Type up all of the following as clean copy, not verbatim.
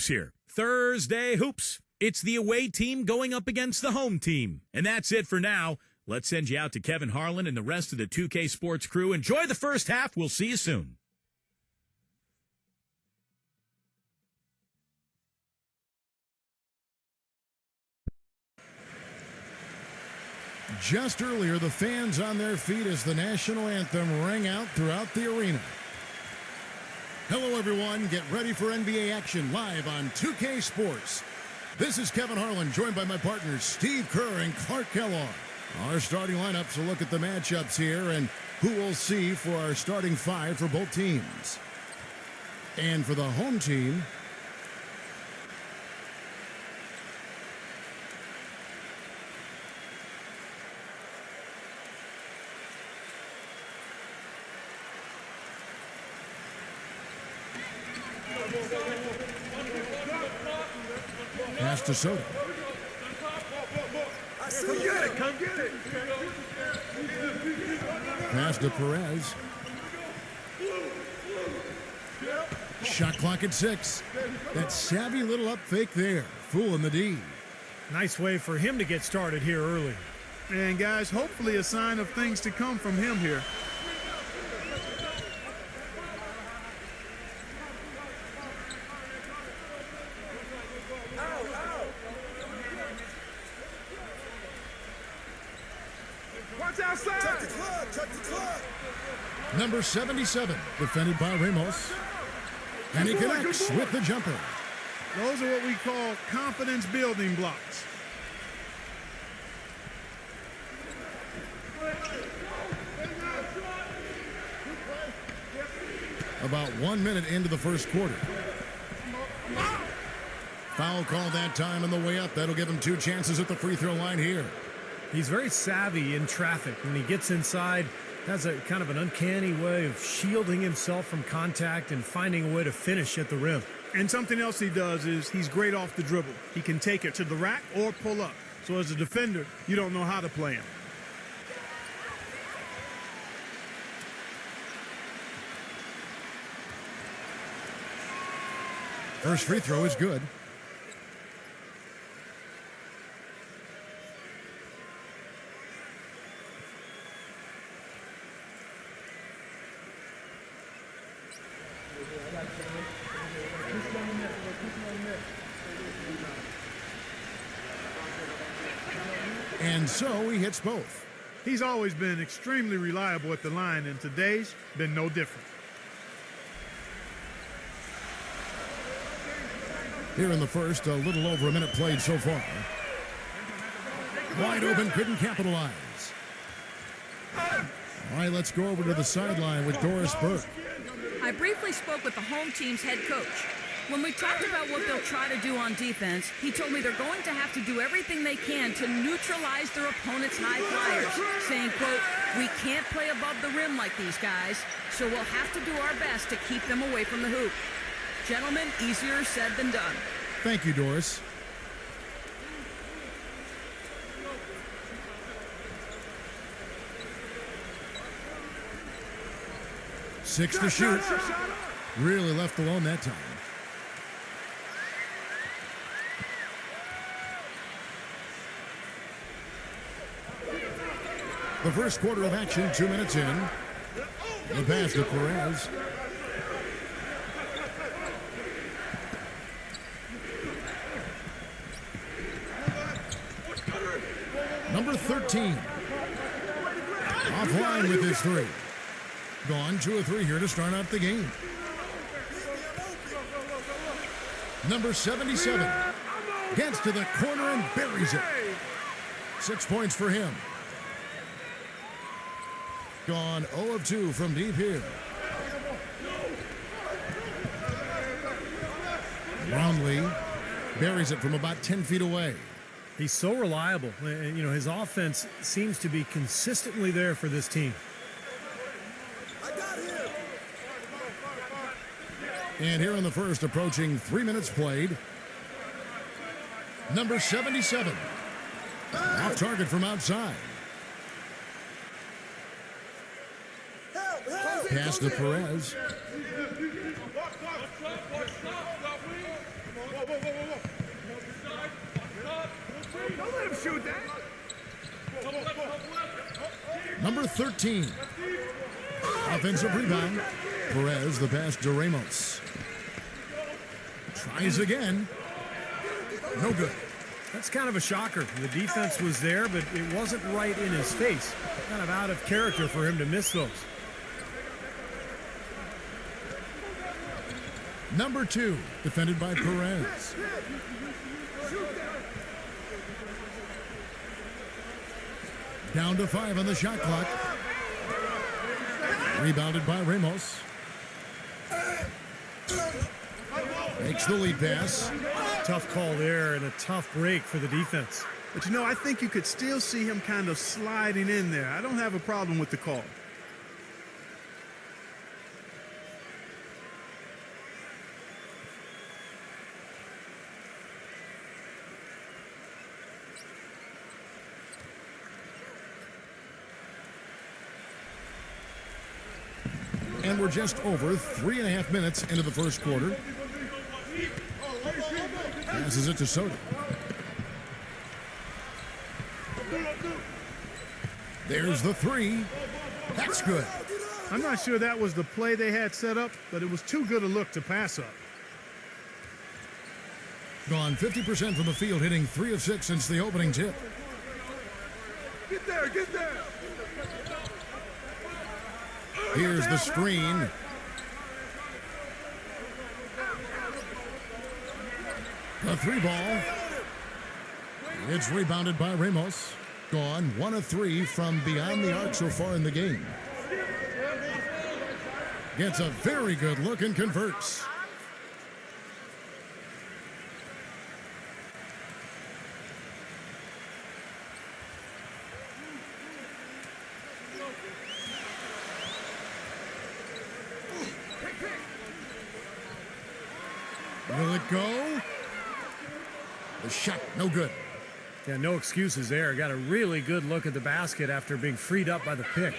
Here, Thursday Hoops. It's the away team going up against the home team. And that's it for now. Let's send you out to Kevin Harlan and the rest of the 2K Sports crew. Enjoy the first half. We'll see you soon. Just earlier, the fans on their feet as the national anthem rang out throughout the arena. Hello, everyone. Get ready for NBA action live on 2K Sports. This is Kevin Harlan, joined by my partners Steve Kerr and Clark Kellogg. Our starting lineups will look at the matchups here and who we'll see for our starting five for both teams. And for the home team, pass to Soto. Come get it, come get it. Pass to Perez. Shot clock at 6. That savvy little up fake there, fooling the D. Nice way for him to get started here early. And guys, hopefully a sign of things to come from him here. Number 77, defended by Ramos. And he connects with the jumper. Those are what we call confidence building blocks. About 1 minute into the first quarter. Foul call that time on the way up. That'll give him 2 chances at the free throw line here. He's very savvy in traffic. When he gets inside, has a kind of an uncanny way of shielding himself from contact and finding a way to finish at the rim. And something else he does is he's great off the dribble. He can take it to the rack or pull up. So as a defender, you don't know how to play him. First free throw is good. And so he hits both. He's always been extremely reliable at the line, and today's been no different. Here in the first, a little over a minute played so far. Wide open, couldn't capitalize. All right, let's go over to the sideline with Doris Burke. I briefly spoke with the home team's head coach. When we talked about what they'll try to do on defense, he told me they're going to have to do everything they can to neutralize their opponent's high flyers, saying, quote, "We can't play above the rim like these guys, so we'll have to do our best to keep them away from the hoop." Gentlemen, easier said than done. Thank you, Doris. Six to shoot. Really left alone that time. The first quarter of action, 2 minutes in. The pass to Perez. Number 13. Offline with his 3. Gone 2 of 3 here to start out the game. Number 77 gets to the corner and buries it. 6 points for him. Gone 0 of 2 from deep here. Brownlee buries it from about 10 feet away. He's so reliable. You know, his offense seems to be consistently there for this team. And here in the first, approaching 3 minutes played. Number 77. Off target from outside. Pass to Perez. Don't let him shoot that. Number 13. Offensive rebound. Perez, the pass to Ramos. Tries again. No good. That's kind of a shocker. The defense was there, but it wasn't right in his face. Kind of out of character for him to miss those. Number 2, defended by Perez. Down to 5 on the shot clock. Rebounded by Ramos. Makes the lead pass. Tough call there and a tough break for the defense. But, you know, I think you could still see him kind of sliding in there. I don't have a problem with the call. And we're just over 3.5 minutes into the first quarter. Passes it to Soto. There's the 3. That's good. I'm not sure that was the play they had set up, but it was too good a look to pass up. Gone 50% from the field, hitting 3 of 6 since the opening tip. Get there, get there. Here's the screen. The 3 ball. It's rebounded by Ramos. Gone 1 of 3 from beyond the arc so far in the game. Gets a very good look and converts. Will it go? The shot, no good. Yeah, no excuses there. Got a really good look at the basket after being freed up by the pick.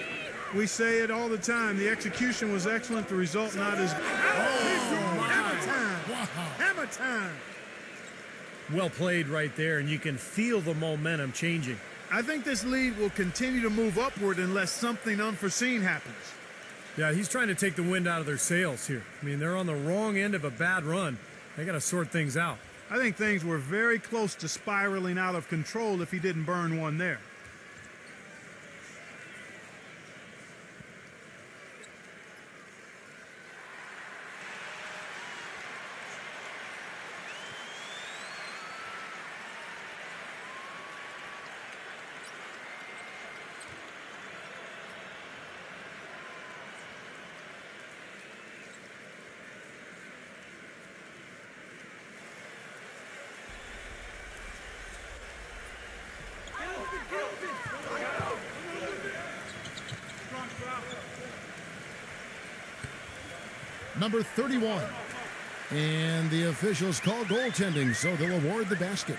We say it all the time. The execution was excellent. The result not as good. Hammer time. Wow. Hammer time. Well played right there, and you can feel the momentum changing. I think this lead will continue to move upward unless something unforeseen happens. Yeah, he's trying to take the wind out of their sails here. I mean, they're on the wrong end of a bad run. They got to sort things out. I think things were very close to spiraling out of control if he didn't burn one there. Number 31. And the officials call goaltending, so they'll award the basket.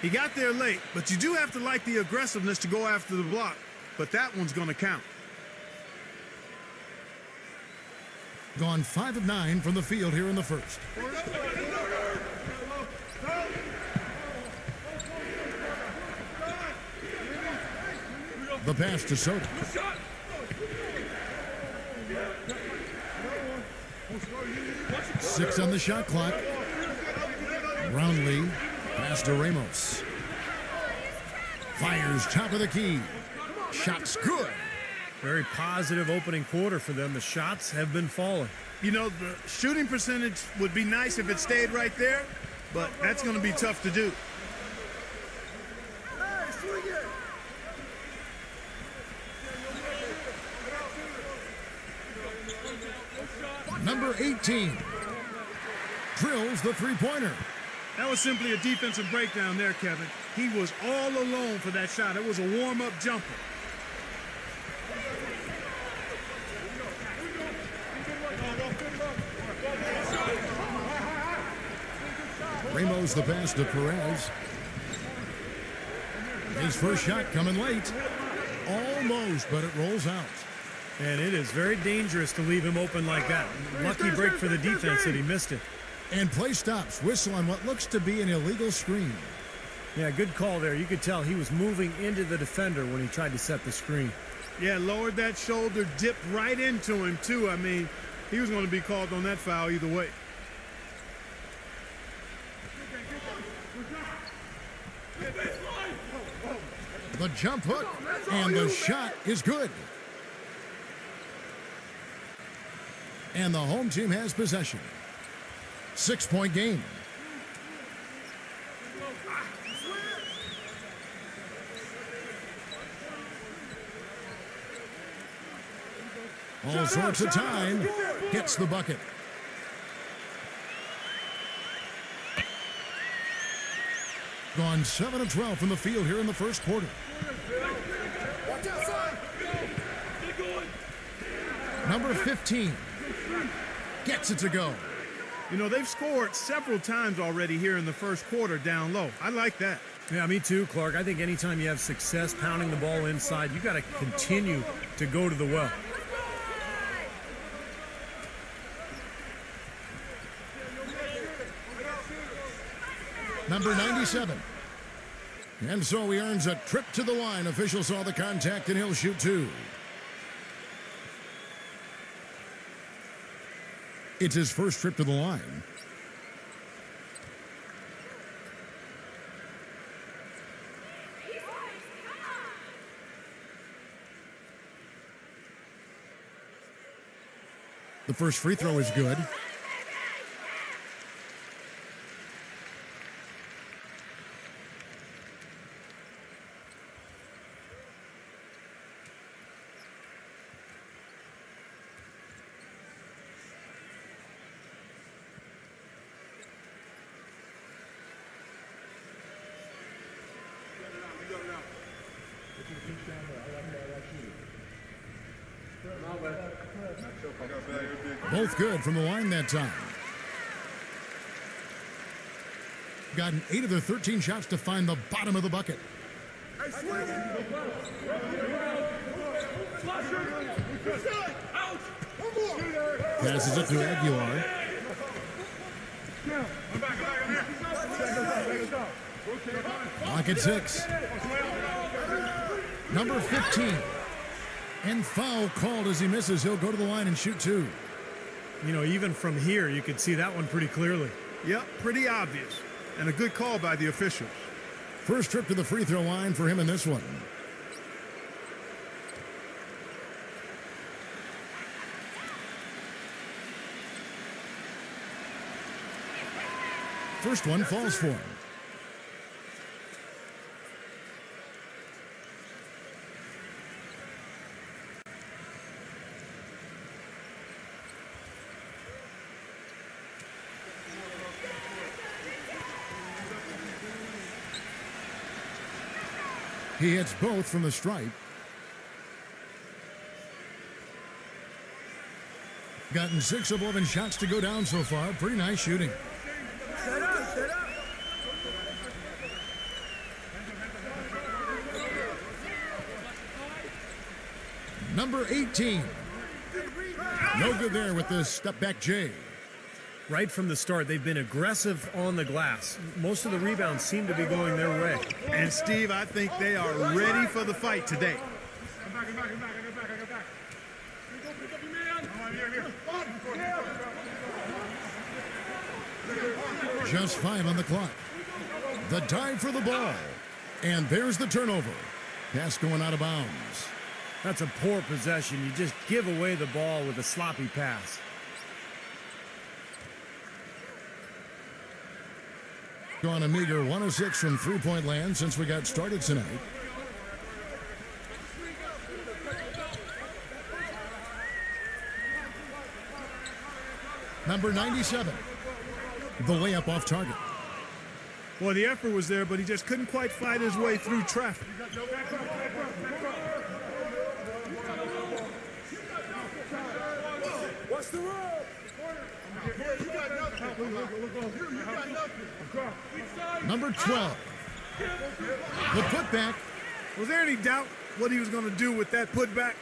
He got there late, but you do have to like the aggressiveness to go after the block. But that one's going to count. Gone 5 of 9 from the field here in the first. The pass to Soto. 6 on the shot clock. Brownlee, pass to Ramos. Fires top of the key. Shot's good. Very positive opening quarter for them. The shots have been falling. You know, the shooting percentage would be nice if it stayed right there, but that's going to be tough to do. Number 18 drills the three-pointer. That was simply a defensive breakdown there, Kevin. He was all alone for that shot. It was a warm-up jumper. Ramos the pass to Perez. His first shot coming late. Almost, but it rolls out. And it is very dangerous to leave him open like that. Lucky break for the defense that he missed it. And play stops. Whistle on what looks to be an illegal screen. Yeah, good call there. You could tell he was moving into the defender when he tried to set the screen. Yeah, lowered that shoulder, dipped right into him, too. I mean, he was going to be called on that foul either way. The jump hook, and the shot is good. And the home team has possession. 6-point game. All sorts of time. Gets the bucket. Gone 7 of 12 from the field here in the first quarter. Number 15 gets it to go. You know, they've scored several times already here in the first quarter down low. I like that. Yeah, me too, Clark. I think anytime you have success pounding the ball inside, you got to continue to go to the well. Number 97. And so he earns a trip to the line. Official saw the contact, and he'll shoot 2. It's his first trip to the line. The first free throw is good. Both good from the line that time. Gotten 8 of their 13 shots to find the bottom of the bucket. Passes it to Aguilar. Lock at 6. Number 15. And foul called as he misses. He'll go to the line and shoot 2. You know, even from here, you could see that one pretty clearly. Yep, pretty obvious. And a good call by the officials. First trip to the free throw line for him in this one. First one falls for him. He hits both from the stripe. Gotten 6 of 11 shots to go down so far. Pretty nice shooting. Set up, set up. Number 18. No good there with this step back J. Right from the start, they've been aggressive on the glass. Most of the rebounds seem to be going their way. And, Steve, I think they are ready for the fight today. Just 5 on the clock. The dive for the ball. And there's the turnover. Pass going out of bounds. That's a poor possession. You just give away the ball with a sloppy pass. Gone a meager 1 of 6 from three-point land since we got started tonight. Number 97. The layup off target. Well, the effort was there, but he just couldn't quite fight his way through traffic. What's the rule? Number 12. The putback. Was there any doubt what he was going to do with that putback?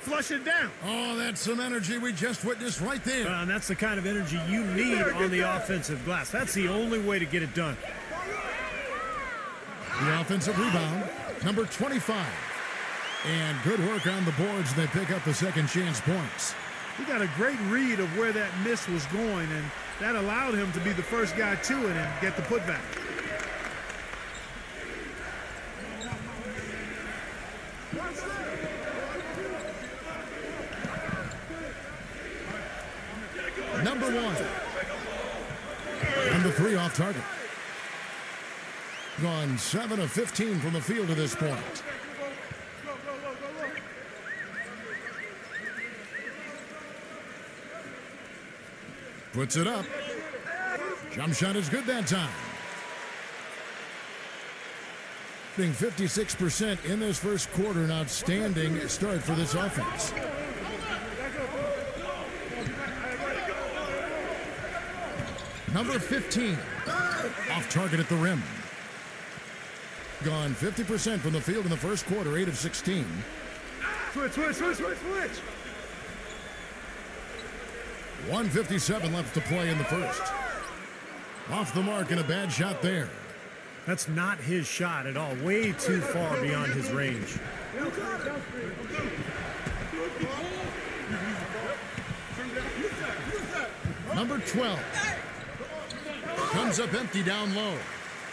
flush it down. Oh, that's some energy we just witnessed right there. And that's the kind of energy you need on the offensive glass. That's the only way to get it done. The offensive rebound, number 25. And good work on the boards. They pick up the second chance points. He got a great read of where that miss was going, and that allowed him to be the first guy to it and get the putback. Number 1. And the 3 off target. Gone 7 of 15 from the field to this point. Puts it up. Jump shot is good that time. Being 56% in this first quarter, an outstanding start for this offense. Number 15, off target at the rim. Gone 50% from the field in the first quarter, 8 of 16. Switch. 1:57 left to play in the first. Off the mark and a bad shot there. That's not his shot at all. Way too far beyond his range. Number 12. Comes up empty down low.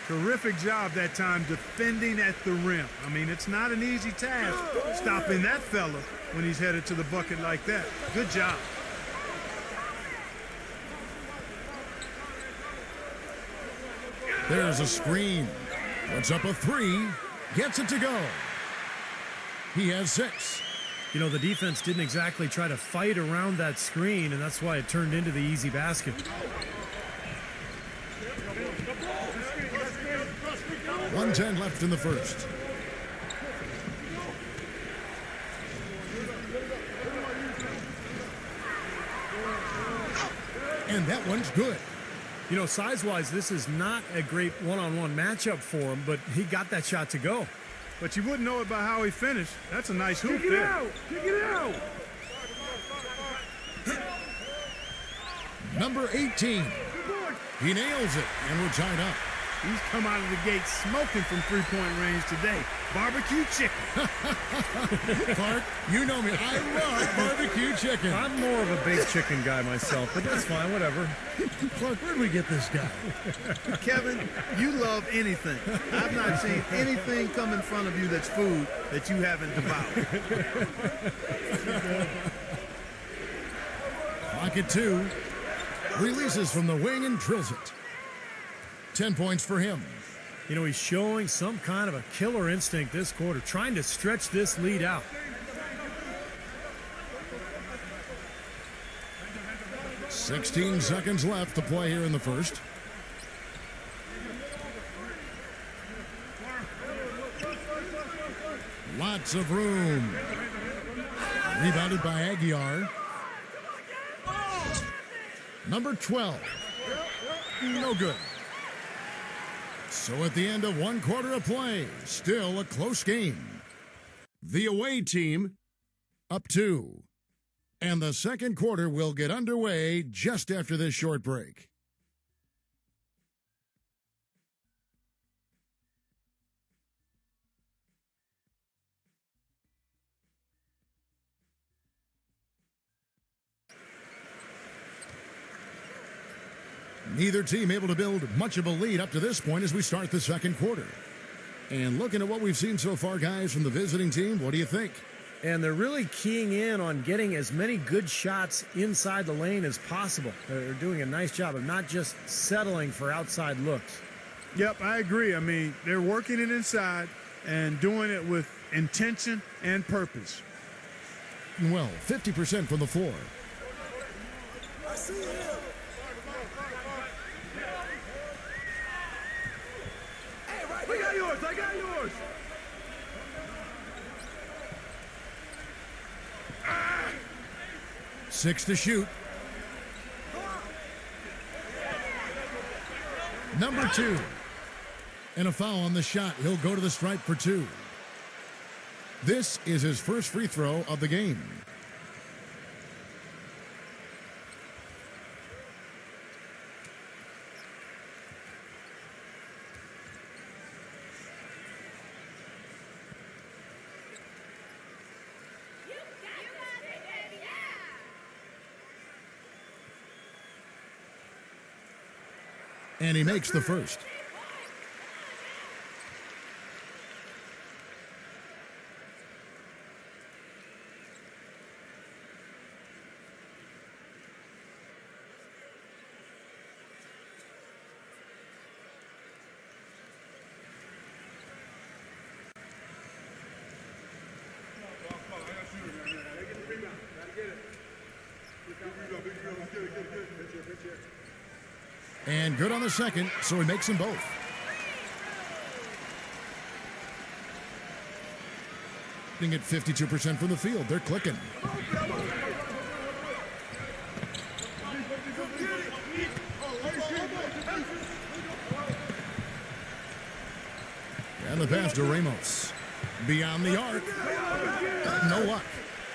Terrific job that time defending at the rim. I mean, it's not an easy task stopping that fella when he's headed to the bucket like that. Good job. There's a screen. Puts up a 3. Gets it to go. He has 6. You know, the defense didn't exactly try to fight around that screen, and that's why it turned into the easy basket. 1:10 left in the first. And that one's good. You know, size-wise, this is not a great one-on-one matchup for him, but he got that shot to go. But you wouldn't know it by how he finished. That's a nice hoop there. Kick it out. Number 18. He nails it, and we're tied up. He's come out of the gate smoking from three-point range today. Barbecue chicken. Clark, you know me. I love barbecue chicken. I'm more of a baked chicken guy myself, but that's fine, whatever. Clark, where'd we get this guy? Kevin, you love anything. I've not seen anything come in front of you that's food that you haven't devoured. Clock at 2. Releases from the wing and drills it. 10 points for him. You know, he's showing some kind of a killer instinct this quarter, trying to stretch this lead out. "16 seconds left to play here in the first. Lots of room. Rebounded by Aguiar. Number 12. No good. So at the end of one quarter of play, still a close game. The away team up 2. And the second quarter will get underway just after this short break. Neither team able to build much of a lead up to this point as we start the second quarter. And looking at what we've seen so far, guys, from the visiting team, what do you think? And they're really keying in on getting as many good shots inside the lane as possible. They're doing a nice job of not just settling for outside looks. Yep, I agree. I mean, they're working it inside and doing it with intention and purpose. Well, 50% from the floor. I see him. I got yours. 6 to shoot. Number 2. And a foul on the shot. He'll go to the stripe for 2. This is his first free throw of the game. And he makes the first. And good on the second, so he makes them both. At 52% from the field. They're clicking. And the pass to Ramos. Beyond the arc. No luck.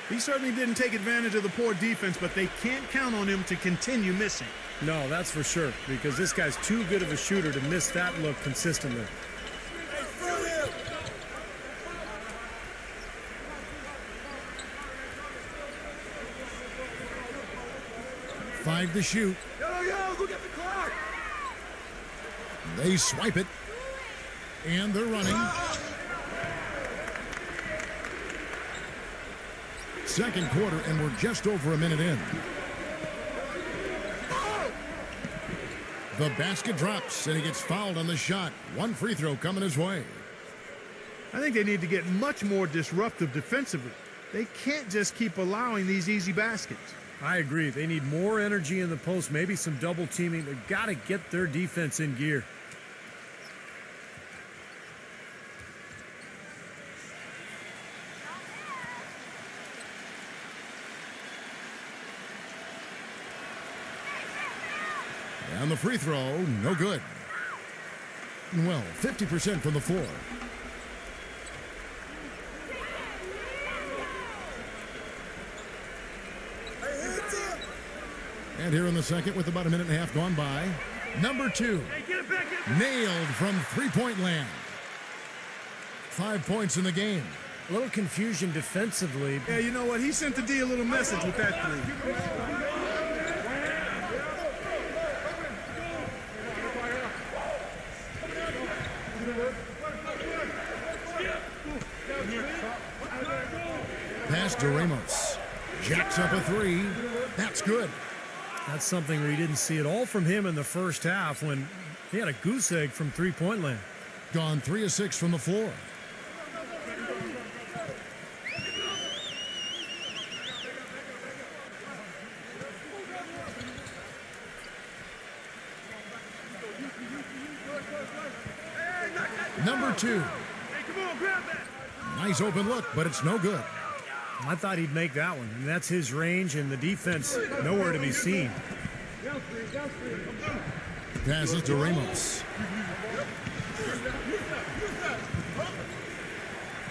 He certainly didn't take advantage of the poor defense, but they can't count on him to continue missing. No, that's for sure, because this guy's too good of a shooter to miss that look consistently. Five to shoot. Yo, look at the clock. They swipe it. And they're running. Second quarter, and we're just over a minute in. The basket drops, and he gets fouled on the shot. One free throw coming his way. I think they need to get much more disruptive defensively. They can't just keep allowing these easy baskets. I agree. They need more energy in the post, maybe some double teaming. They've got to get their defense in gear. And the free throw, no good. Well, 50% from the floor. And here in the second, with about a minute and a half gone by, number 2, nailed from three-point land. 5 points in the game. A little confusion defensively. Yeah, you know what? He sent the D a little message with that three. Pass to Ramos. Jacks up a three. That's good. That's something we didn't see at all from him in the first half when he had a goose egg from three-point land. Gone 3 of 6 from the floor. Number 2. Nice open look, but it's no good. I thought he'd make that one. And that's his range, and the defense nowhere to be seen. Passes to Ramos.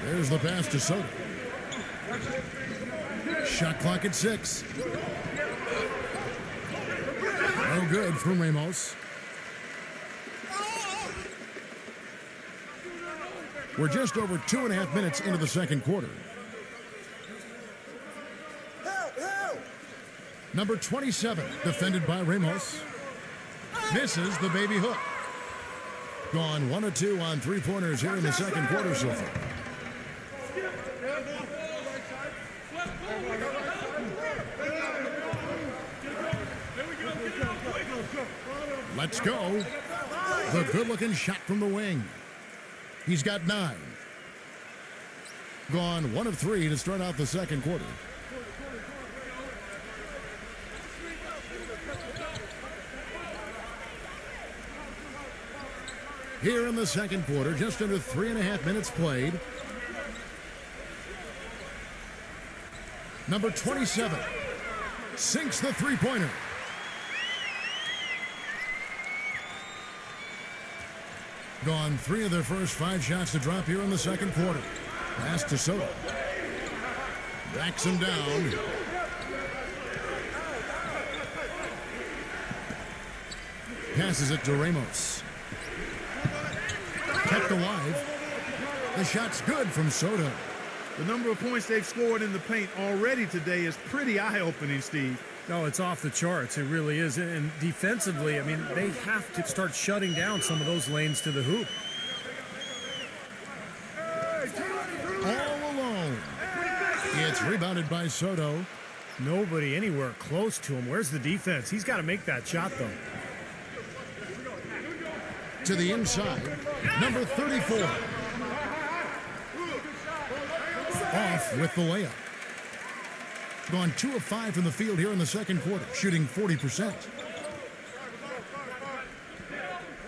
There's the pass to Soto. Shot clock at 6. No good from Ramos. We're just over 2.5 minutes into the second quarter. Number 27, defended by Ramos. Misses the baby hook. Gone 1 of 2 on three-pointers here in the second quarter so far. Let's go. The good-looking shot from the wing. He's got 9. Gone 1 of 3 to start out the second quarter. Here in the second quarter, just under 3.5 minutes played. Number 27 sinks the three-pointer. Gone 3 of their first 5 shots to drop here in the second quarter. Pass to Soto. Backs him down. Passes it to Ramos. Kept alive. The shot's good from Soto. The number of points they've scored in the paint already today is pretty eye-opening, Steve. No, it's off the charts. It really is. And defensively, I mean, they have to start shutting down some of those lanes to the hoop. All alone. It's rebounded by Soto. Nobody anywhere close to him. Where's the defense? He's got to make that shot, though. To the inside. Number 34. Off with the layup. Gone 2 of 5 from the field here in the second quarter, shooting 40%.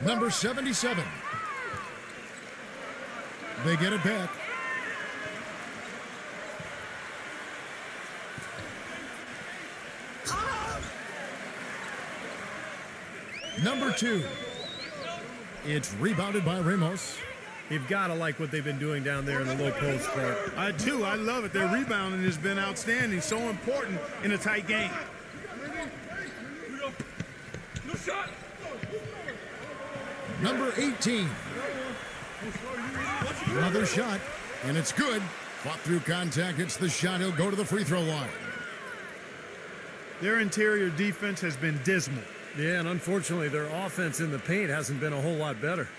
Number 77. They get it back. Number 2. It's rebounded by Ramos. You've got to like what they've been doing down there in the low post part. I do. I love it. Their rebounding has been outstanding. So important in a tight game. Number 18. Another shot, and it's good. Fought through contact. Hits the shot. He'll go to the free throw line. Their interior defense has been dismal. Yeah, and unfortunately, their offense in the paint hasn't been a whole lot better.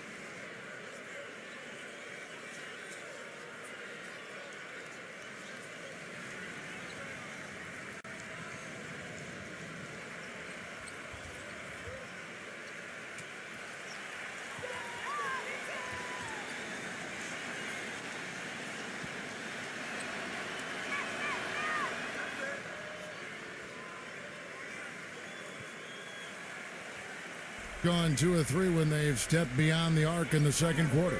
Gone 2 of 3 when they've stepped beyond the arc in the second quarter.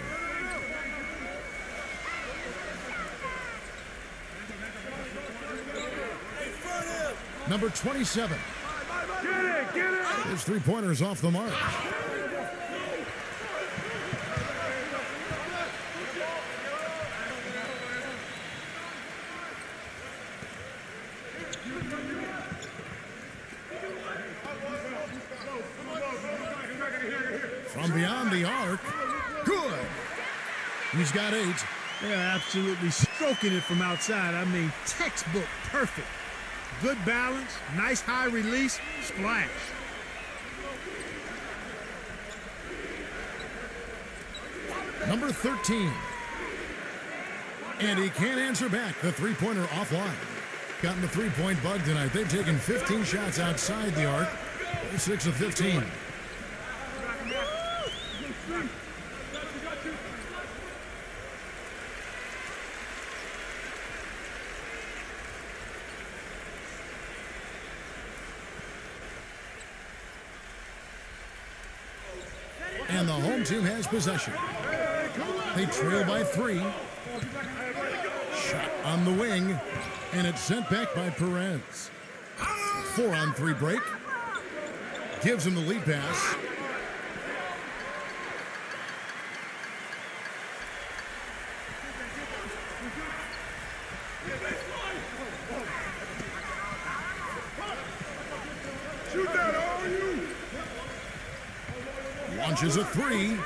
Number 27. Get it! His three-pointers off the mark. From beyond the arc. Good. He's got 8. They're absolutely stroking it from outside. I mean, textbook perfect. Good balance, nice high release, splash. Number 13. And he can't answer back. The three-pointer offline. Gotten the three-point bug tonight. They've taken 15 shots outside the arc. 6 of 15. And the home team has possession. They trail by 3. Shot on the wing. And it's sent back by Perez. 4-on-3 break. Gives him the lead pass. Shoot that, all you! Launches a 3.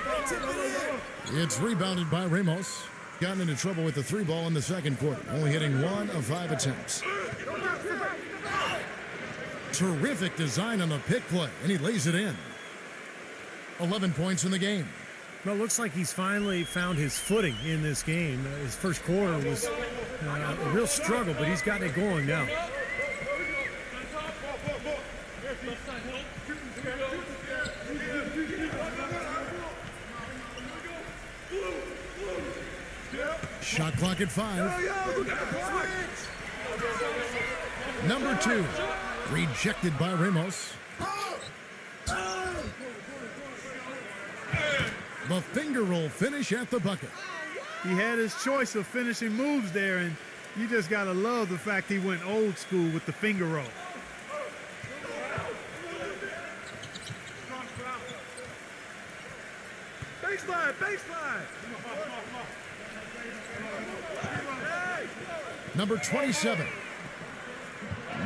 It's rebounded by Ramos. Gotten into trouble with the 3 ball in the second quarter. Only hitting 1 of 5 attempts. Terrific design on the pick play, and he lays it in. 11 points in the game. Well, it looks like he's finally found his footing in this game. His first quarter was a real struggle, but he's gotten it going now. Shot clock at 5. Number 2. Rejected by Ramos. The finger roll finish at the bucket. He had his choice of finishing moves there, and you just got to love the fact he went old school with the finger roll. Baseline! Number 27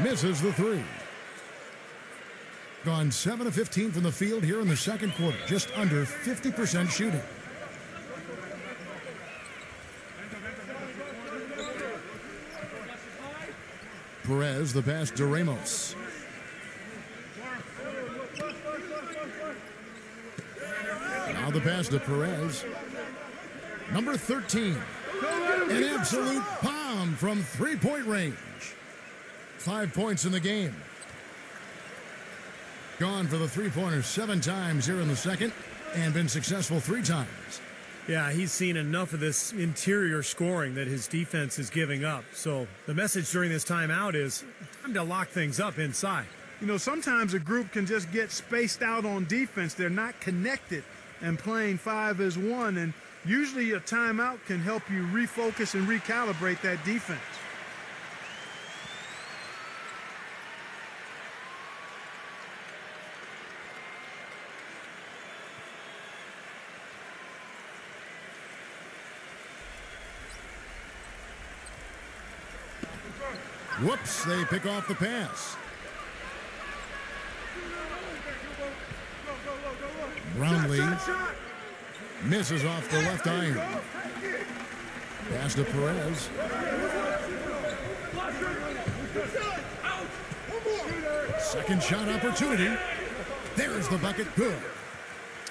misses the three. Gone 7 of 15 from the field here in the second quarter. Just under 50% shooting. Perez, the pass to Ramos. Now the pass to Perez. Number 13. An absolute bomb from three-point range. 5 points in the game. Gone for the three-pointer 7 times here in the second and been successful 3 times. Yeah, he's seen enough of this interior scoring that his defense is giving up. So the message during this timeout is time to lock things up inside. You know, sometimes a group can just get spaced out on defense. They're not connected and playing 5 as 1. And usually a timeout can help you refocus and recalibrate that defense. Whoops, they pick off the pass. Brownlee misses off the left iron. Pass to Perez. Second shot opportunity. There's the bucket. Good.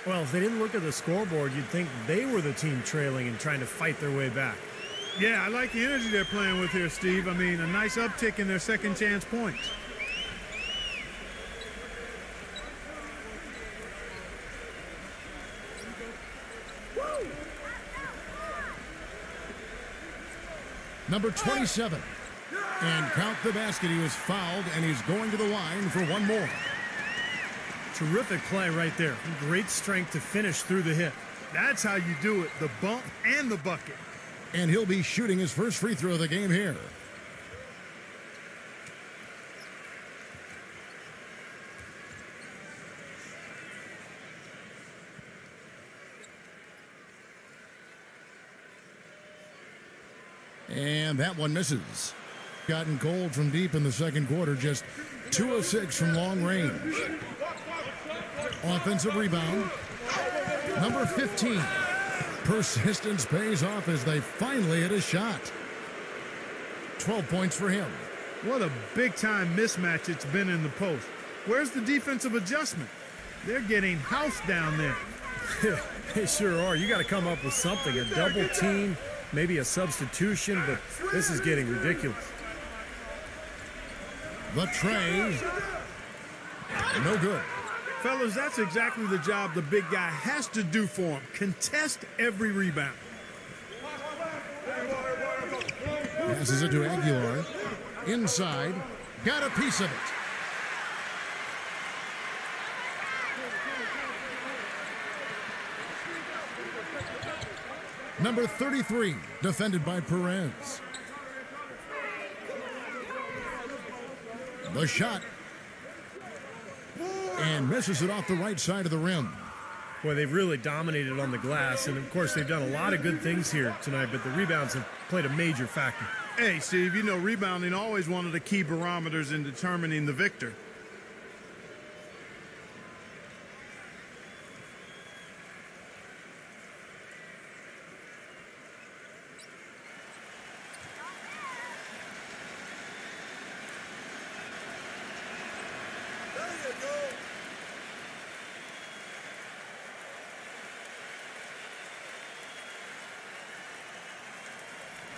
Well, if they didn't look at the scoreboard, you'd think they were the team trailing and trying to fight their way back. Yeah, I like the energy they're playing with here, Steve. I mean, a nice uptick in their second chance points. Number 27. And count the basket. He was fouled, and he's going to the line for one more. Terrific play right there. Great strength to finish through the hit. That's how you do it, the bump and the bucket. And he'll be shooting his first free throw of the game here. And that one misses. Gotten cold from deep in the second quarter. Just 2 of 6 from long range. Offensive rebound. Number 15. Persistence pays off as they finally hit a shot. 12 points for him. What a big-time mismatch it's been in the post. Where's the defensive adjustment? They're getting housed down there. They sure are. You got to come up with something. A double team, maybe a substitution, but this is getting ridiculous. The tray. No good. Fellas, that's exactly the job the big guy has to do for him. Contest every rebound. Passes it to Aguilar. Inside. Got a piece of it. Number 33, defended by Perez. The shot. And misses it off the right side of the rim. Boy, they've really dominated on the glass, and of course they've done a lot of good things here tonight, but the rebounds have played a major factor. Hey, Steve, you know rebounding always one of the key barometers in determining the victor.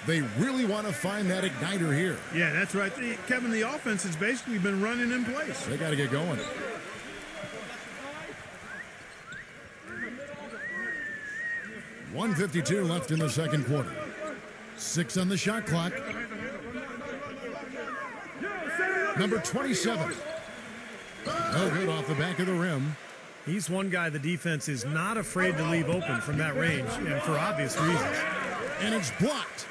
They really want to find that igniter here. Yeah, that's right. Kevin, the offense has basically been running in place. They got to get going. .152 left in the second quarter. 6 on the shot clock. Number 27. No good off the back of the rim. He's one guy the defense is not afraid to leave open from that range, and for obvious reasons. And it's blocked.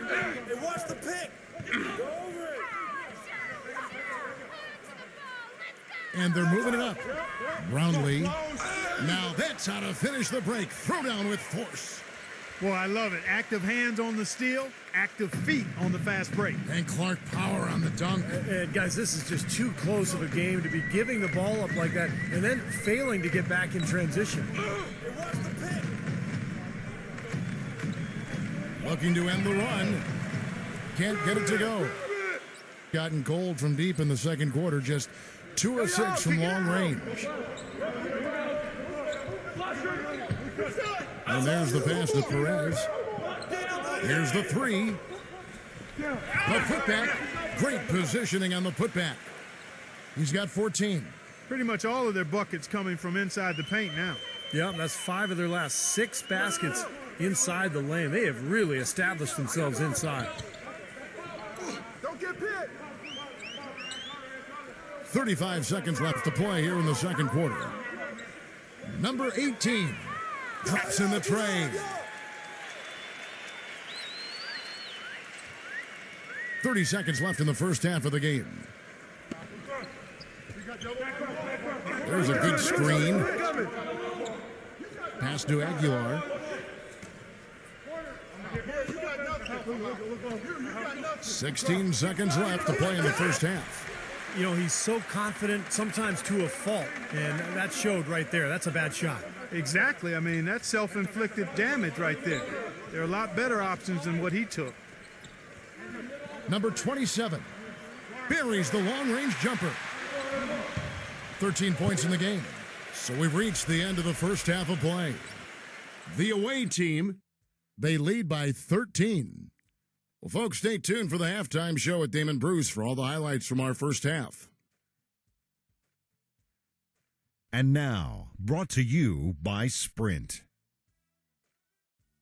Hey, watch the pick. Go over it. And they're moving it up. Brownlee Now that's how to finish the break. Throw down with force. Boy, I love it. Active hands on the steal, active feet on the fast break. And Clark power on the dunk. And guys, this is just too close of a game to be giving the ball up like that and then failing to get back in transition. Looking to end the run. Can't get it to go. Gotten cold from deep in the second quarter. Just 2 of 6 from long range. And there's the pass to Perez. Here's the 3. The putback. Great positioning on the putback. He's got 14. Pretty much all of their buckets coming from inside the paint now. Yeah, that's 5 of their last 6 baskets inside the lane. They have really established themselves inside. Don't get hit. 35 seconds left to play here in the second quarter. Number 18 drops in the tray. 30 seconds left in the first half of the game. There's a good screen. Pass to Aguilar. 16 seconds left to play in the first half. You know, he's so confident, sometimes to a fault, and that showed right there. That's a bad shot. Exactly. I mean, that's self-inflicted damage right there. There are a lot better options than what he took. Number 27 buries the long-range jumper. 13 points in the game. So we've reached the end of the first half of play. The away team, they lead by 13. Well, folks, stay tuned for the halftime show at Damon Bruce for all the highlights from our first half. And now, brought to you by Sprint.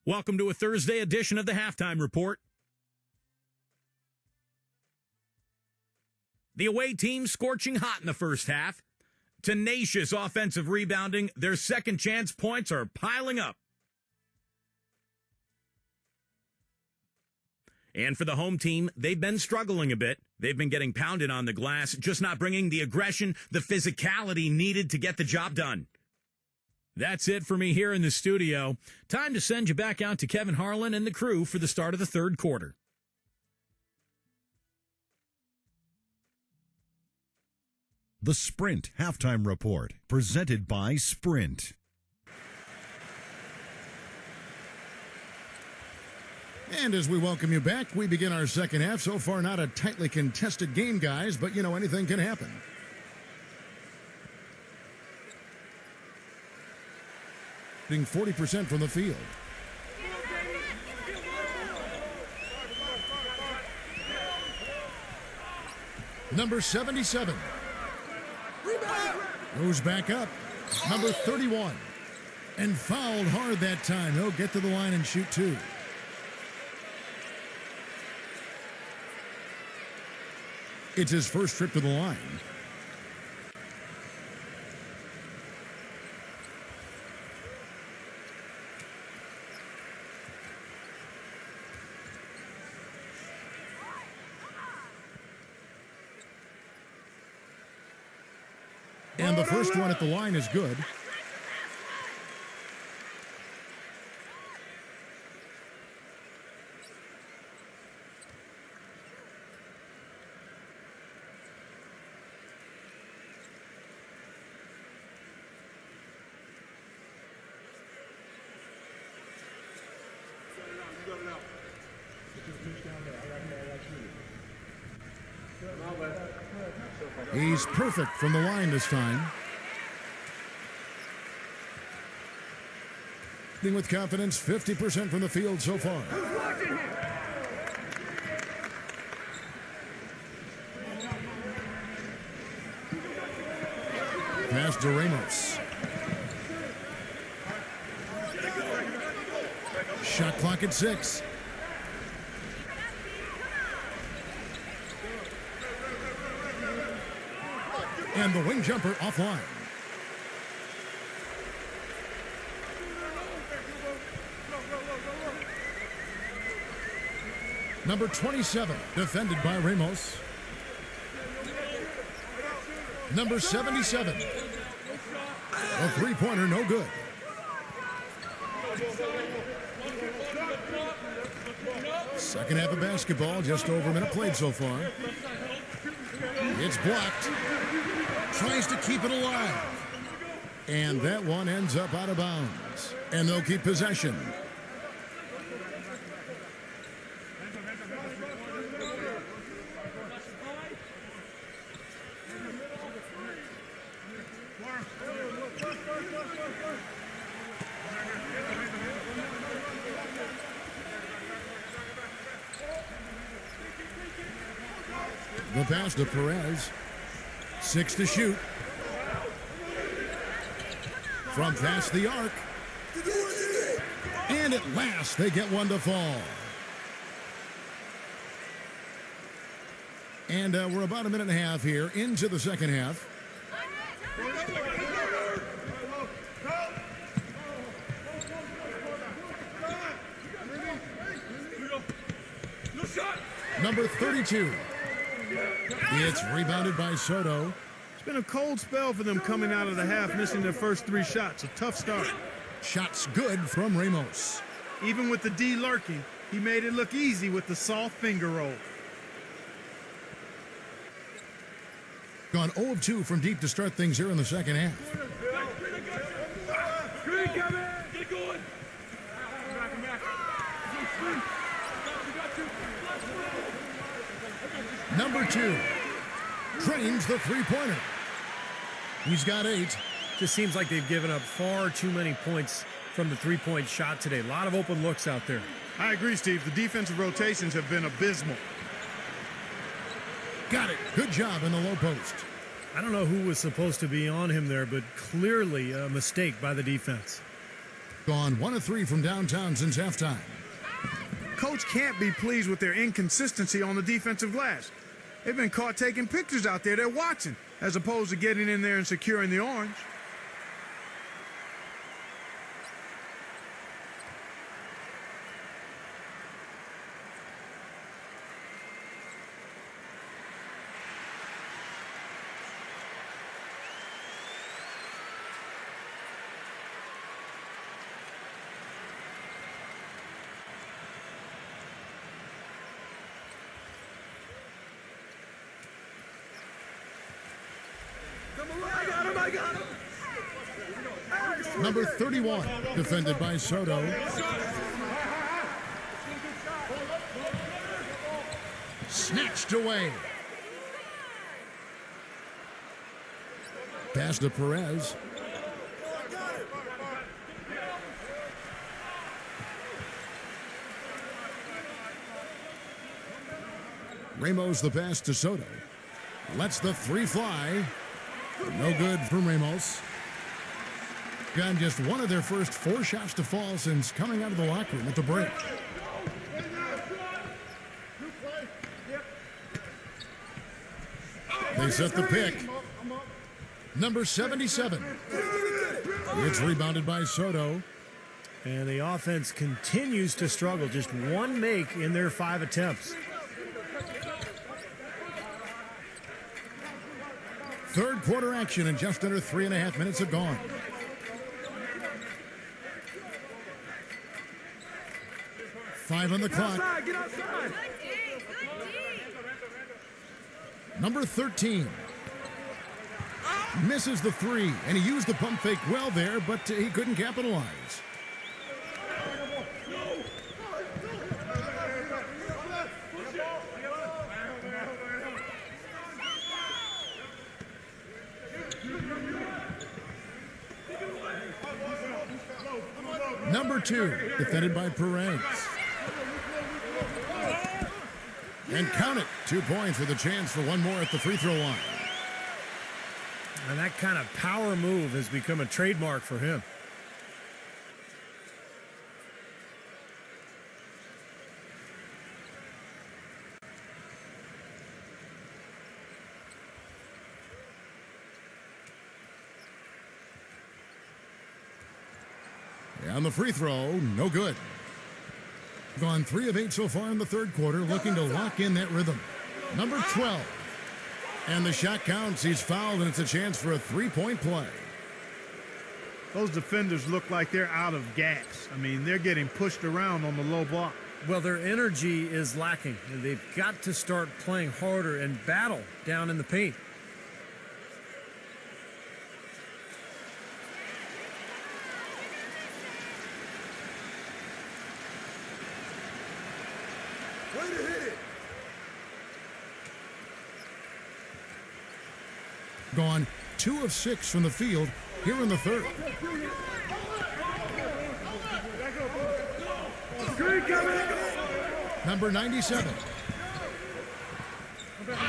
Welcome to a Thursday edition of the Halftime Report. The away team scorching hot in the first half. Tenacious offensive rebounding. Their second chance points are piling up. And for the home team, they've been struggling a bit. They've been getting pounded on the glass, just not bringing the aggression, the physicality needed to get the job done. That's it for me here in the studio. Time to send you back out to Kevin Harlan and the crew for the start of the third quarter. The Sprint Halftime Report, presented by Sprint. And as we welcome you back, we begin our second half. So far, not a tightly contested game, guys, but, you know, anything can happen. Shooting 40% from the field. Number 77. Goes back up. Number 31. And fouled hard that time. He'll get to the line and shoot 2. It's his first trip to the line. And the first one at the line is good. He's perfect from the line this time. With confidence, 50% from the field so far. Pass to Ramos. Shot clock at 6. And the wing jumper offline. Number 27, defended by Ramos. Number 77. A three-pointer, no good. Second half of basketball, just over a minute played so far. It's blocked. Tries to keep it alive. And that one ends up out of bounds. And they'll keep possession. The pass to Perez. 6 to shoot. From past the arc. And at last, they get one to fall. And we're about a minute and a half here into the second half. Number 32. It's rebounded by Soto. It's been a cold spell for them coming out of the half, missing their first 3 shots. A tough start. Shots good from Ramos. Even with the D lurking, he made it look easy with the soft finger roll. Gone 0 of 2 from deep to start things here in the second half. Number 2 drains the three-pointer. He's got 8. Just seems like they've given up far too many points from the three-point shot today. A lot of open looks out there. I agree, Steve. The defensive rotations have been abysmal. Got it. Good job in the low post. I don't know who was supposed to be on him there, but clearly a mistake by the defense. Gone 1 of 3 from downtown since halftime. Coach can't be pleased with their inconsistency on the defensive glass. They've been caught taking pictures out there. They're watching, as opposed to getting in there and securing the orange. Number 31, defended by Soto. Snatched away. Pass to Perez. Ramos the pass to Soto. Lets the 3 fly. No good from Ramos. Got just one of their first 4 shots to fall since coming out of the locker room at the break. They set the pick. Number 77. It's rebounded by Soto. And the offense continues to struggle. Just 1 make in their 5 attempts. Third quarter action and just under 3.5 minutes have gone. Five on the clock. Number 13. Misses the 3, and he used the pump fake well there, but he couldn't capitalize. Number 2, defended by Perez. And count it, 2 points with a chance for 1 more at the free throw line. And that kind of power move has become a trademark for him. On the free throw, no good. Gone 3 of 8 so far in the third quarter, looking to lock in that rhythm. Number 12. And the shot counts. He's fouled, and it's a chance for a 3-point play. Those defenders look like they're out of gas. I mean, they're getting pushed around on the low block. Well, their energy is lacking. They've got to start playing harder and battle down in the paint. Way to hit it. Gone 2 of 6 from the field here in the third. Number 97.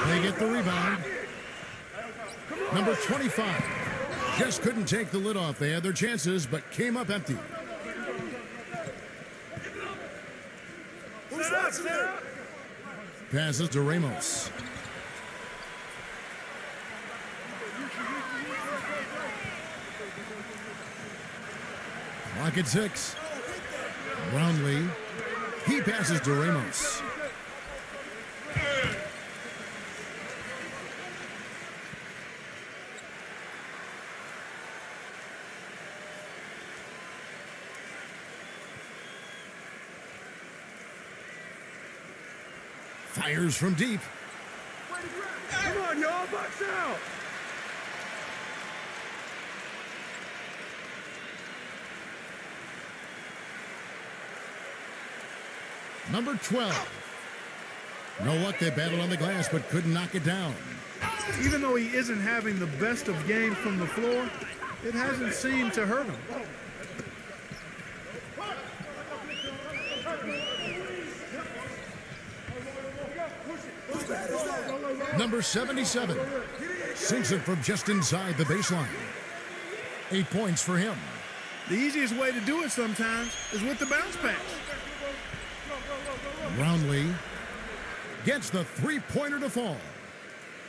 They get the rebound. Number 25. Just couldn't take the lid off. They had their chances, but came up empty. Passes to Ramos. Clock at 6. Brownlee. He passes to Ramos. Fires from deep. Come on, y'all, box out. Number 12. No luck, they battled on the glass, but couldn't knock it down. Even though he isn't having the best of games from the floor, it hasn't seemed to hurt him. Number 77. Sinks it from just inside the baseline. 8 points for him. The easiest way to do it sometimes is with the bounce pass. Brownlee gets the three-pointer to fall.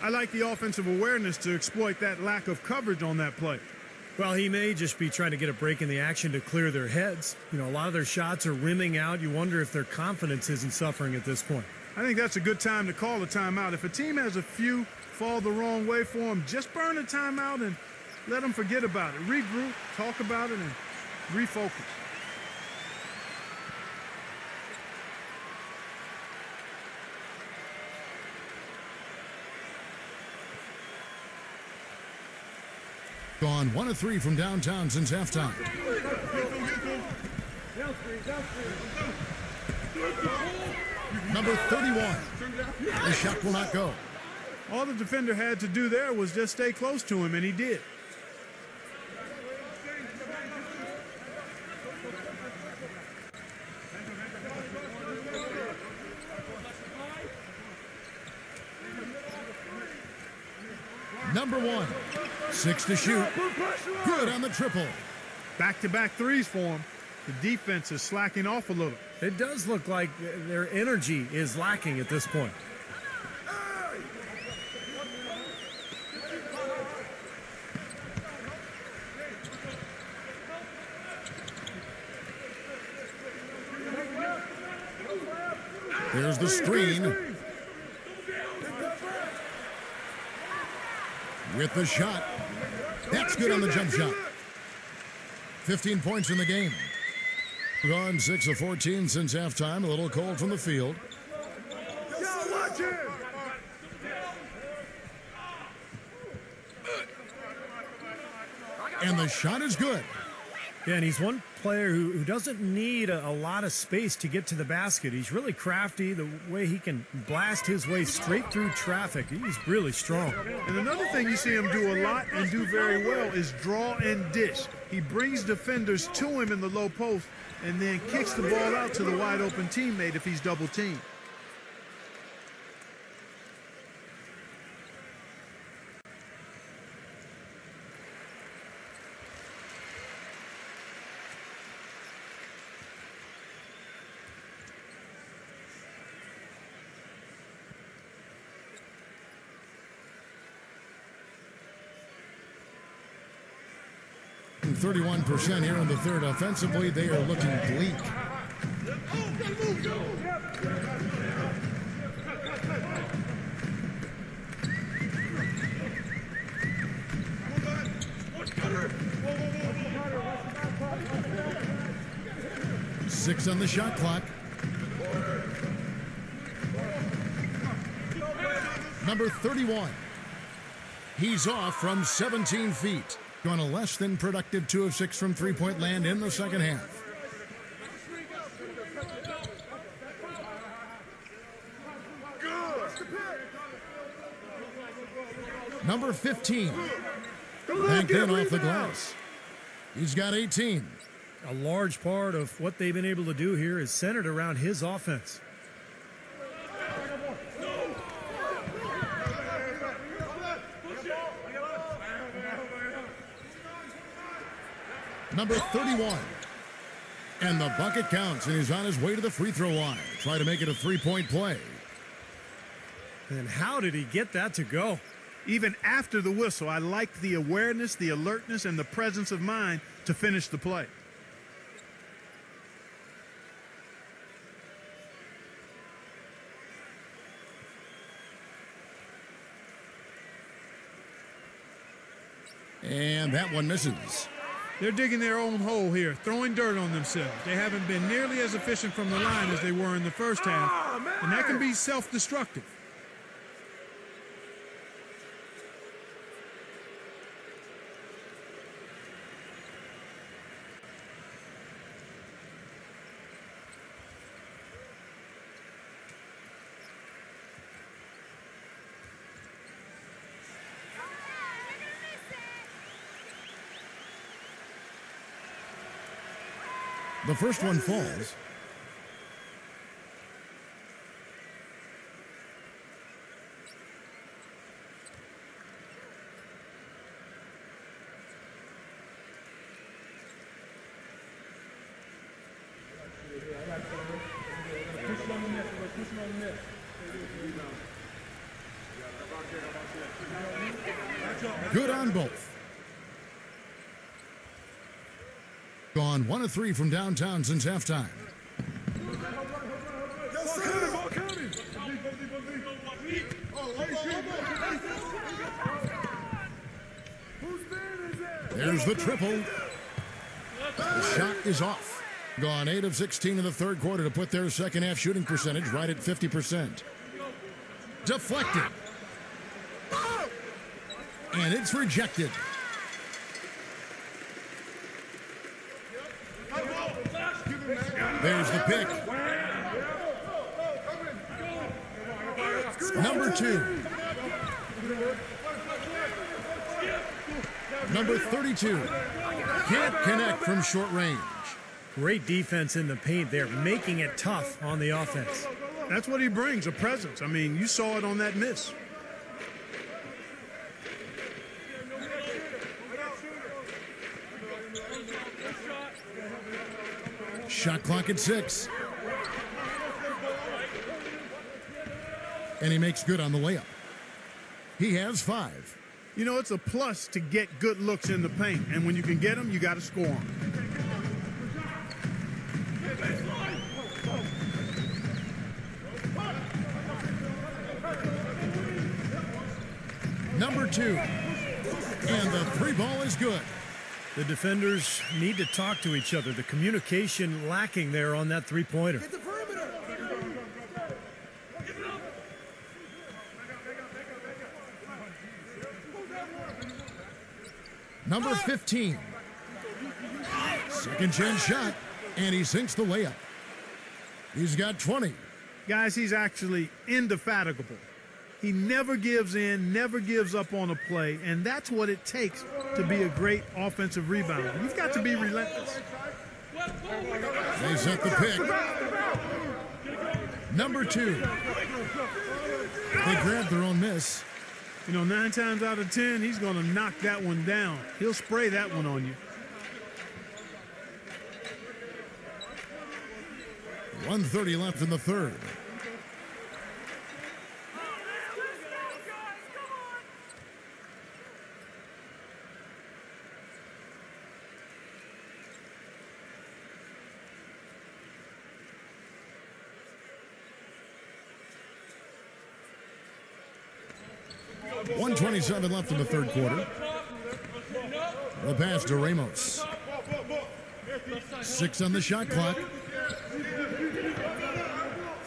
I like the offensive awareness to exploit that lack of coverage on that play. Well, he may just be trying to get a break in the action to clear their heads. You know, a lot of their shots are rimming out. You wonder if their confidence isn't suffering at this point. I think that's a good time to call a timeout. If a team has a few fall the wrong way for them, just burn a timeout and let them forget about it. Regroup, talk about it, and refocus. Gone 1 of 3 from downtown since halftime. Number 31. The shot will not go. All the defender had to do there was just stay close to him, and he did. Number 1. 6 to shoot. Good on the triple. Back-to-back threes for him. The defense is slacking off a little. It does look like their energy is lacking at this point. There's the screen. With the shot. That's good on the jump shot. 15 points in the game. Gone 6 of 14 since halftime. A little cold from the field. Watch him. And the shot is good. Yeah, and he's one player who doesn't need a lot of space to get to the basket. He's really crafty. The way he can blast his way straight through traffic, he's really strong. And another thing you see him do a lot and do very well is draw and dish. He brings defenders to him in the low post and then kicks the ball out to the wide open teammate if he's double teamed. And 31% here in the third. Offensively, they are looking bleak. 6 on the shot clock. Number 31. He's off from 17 feet. On a less than productive 2 of 6 from three-point land in the second half. Number 15. Back in off the glass. He's got 18. A large part of what they've been able to do here is centered around his offense. Number 31. And the bucket counts, and he's on his way to the free throw line. Try to make it a three-point play. And how did he get that to go? Even after the whistle, I liked the awareness, the alertness, and the presence of mind to finish the play. And that one misses. They're digging their own hole here, throwing dirt on themselves. They haven't been nearly as efficient from the line as they were in the first half, and that can be self-destructive. The first one falls. Good on both. Gone 1 of 3 from downtown since halftime. There's the triple. The shot is off. Gone 8 of 16 in the third quarter to put their second half shooting percentage right at 50%. Deflected. And it's rejected. There's the pick. Number 2. Number 32. Can't connect from short range. Great defense in the paint there, making it tough on the offense. That's what he brings, a presence. I mean, you saw it on that miss. Shot clock at 6. And he makes good on the layup. He has 5. You know, it's a plus to get good looks in the paint. And when you can get them, you got to score them. Number 2. And the 3 ball is good. The defenders need to talk to each other. The communication lacking there on that three-pointer. Number 15. Second chance shot, and he sinks the layup. He's got 20. Guys, he's actually indefatigable. He never gives in, never gives up on a play, and that's what it takes to be a great offensive rebounder. You've got to be relentless. They set the pick. Number 2. They grabbed their own miss. You know, 9 times out of 10, he's going to knock that one down. He'll spray that one on you. 1:30 left in the third. .127 left in the third quarter. The pass to Ramos. 6 on the shot clock.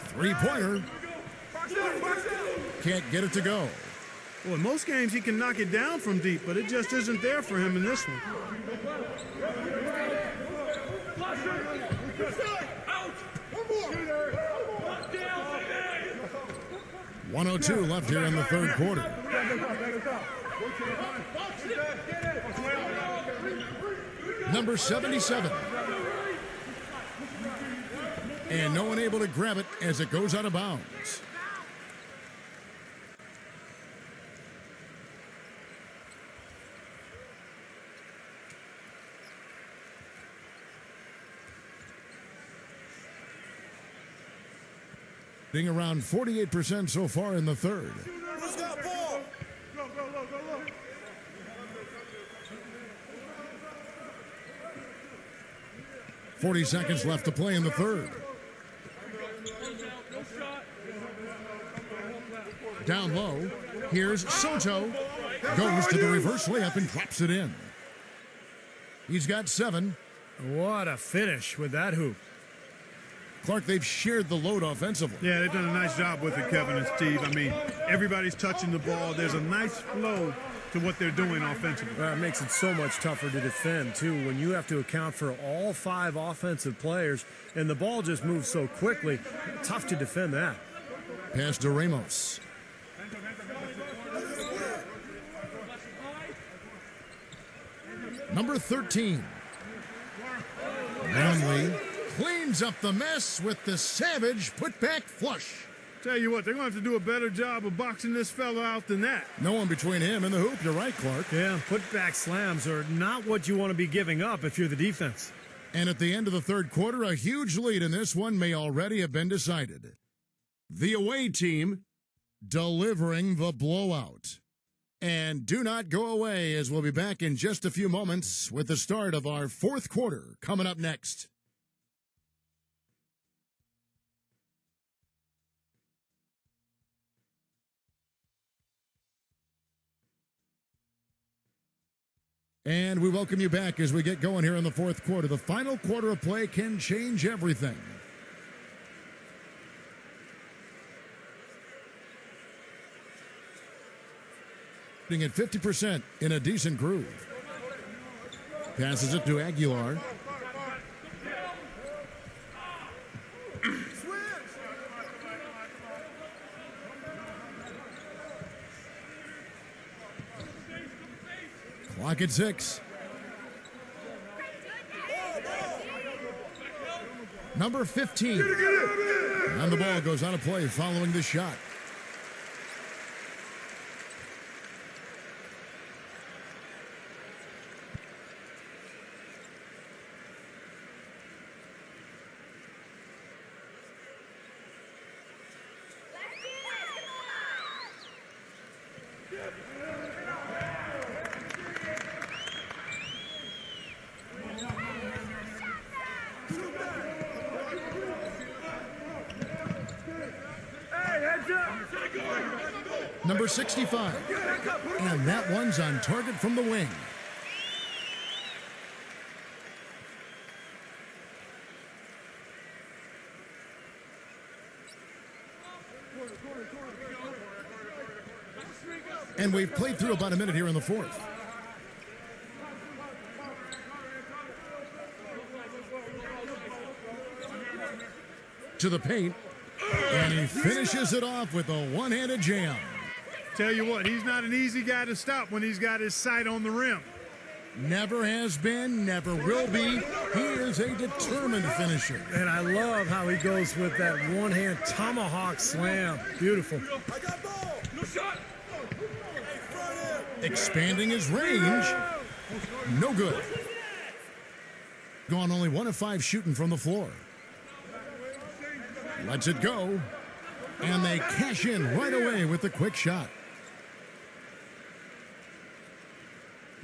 Three-pointer. Can't get it to go. Well, in most games he can knock it down from deep, but it just isn't there for him in this one. 102 left here in the third quarter. Number 77. And no one able to grab it as it goes out of bounds. Being around 48% so far in the third. 40 seconds left to play in the third. Down low, here's Soto. Goes to the reverse layup and drops it in. He's got 7. What a finish with that hoop. Clark, they've shared the load offensively. Yeah, they've done a nice job with it, Kevin and Steve. I mean, everybody's touching the ball. There's a nice flow to what they're doing offensively. It makes it so much tougher to defend, too, when you have to account for all 5 offensive players, and the ball just moves so quickly. Tough to defend that. Pass to Ramos. Number 13. Brownlee cleans up the mess with the savage putback flush. Tell you what, they're going to have to do a better job of boxing this fella out than that. No one between him and the hoop. You're right, Clark. Yeah, putback slams are not what you want to be giving up if you're the defense. And at the end of the third quarter, a huge lead in this one may already have been decided. The away team delivering the blowout. And do not go away, as we'll be back in just a few moments with the start of our fourth quarter coming up next. And we welcome you back as we get going here in the fourth quarter. The final quarter of play can change everything. Being at 50% in a decent groove. Passes it to Aguilar. Clock at 6. Number 15. And the ball goes out of play following the shot. Number 65. And that one's on target from the wing. And we've played through about a minute here in the fourth. To the paint. And he finishes it off with a one-handed jam. Tell you what, he's not an easy guy to stop when he's got his sight on the rim. Never has been, never will be. He is a determined finisher. And I love how he goes with that one-hand tomahawk slam. Beautiful. Expanding his range. No good. Gone only 1 of 5 shooting from the floor. Lets it go. And they cash in right away with the quick shot.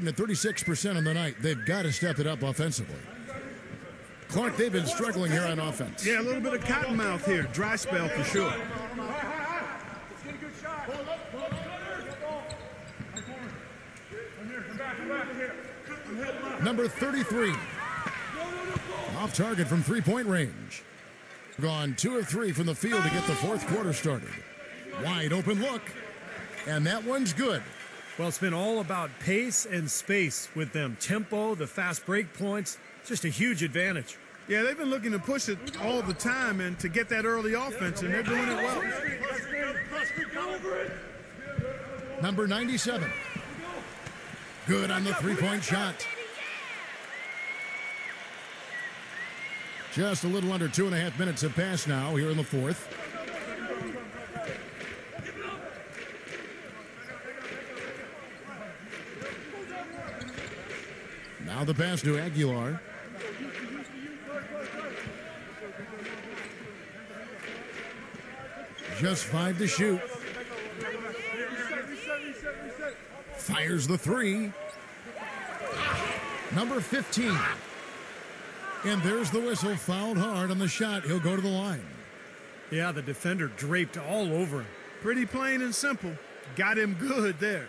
At 36% on the night, they've got to step it up offensively. Clark, they've been struggling here on offense. Yeah, a little bit of cottonmouth here. Dry spell for sure. Number 33. Off target from three-point range. Gone 2 of 3 from the field to get the fourth quarter started. Wide open look. And that one's good. Well, it's been all about pace and space with them. Tempo, the fast break points, just a huge advantage. Yeah, they've been looking to push it all the time and to get that early offense, and they're doing it well. Number 97. Good on the three-point shot. Just a little under 2.5 minutes have passed now here in the fourth. Now the pass to Aguilar. Just 5 to shoot. Fires the three. Number 15. And there's the whistle. Fouled hard on the shot. He'll go to the line. Yeah, the defender draped all over him. Pretty plain and simple. Got him good there.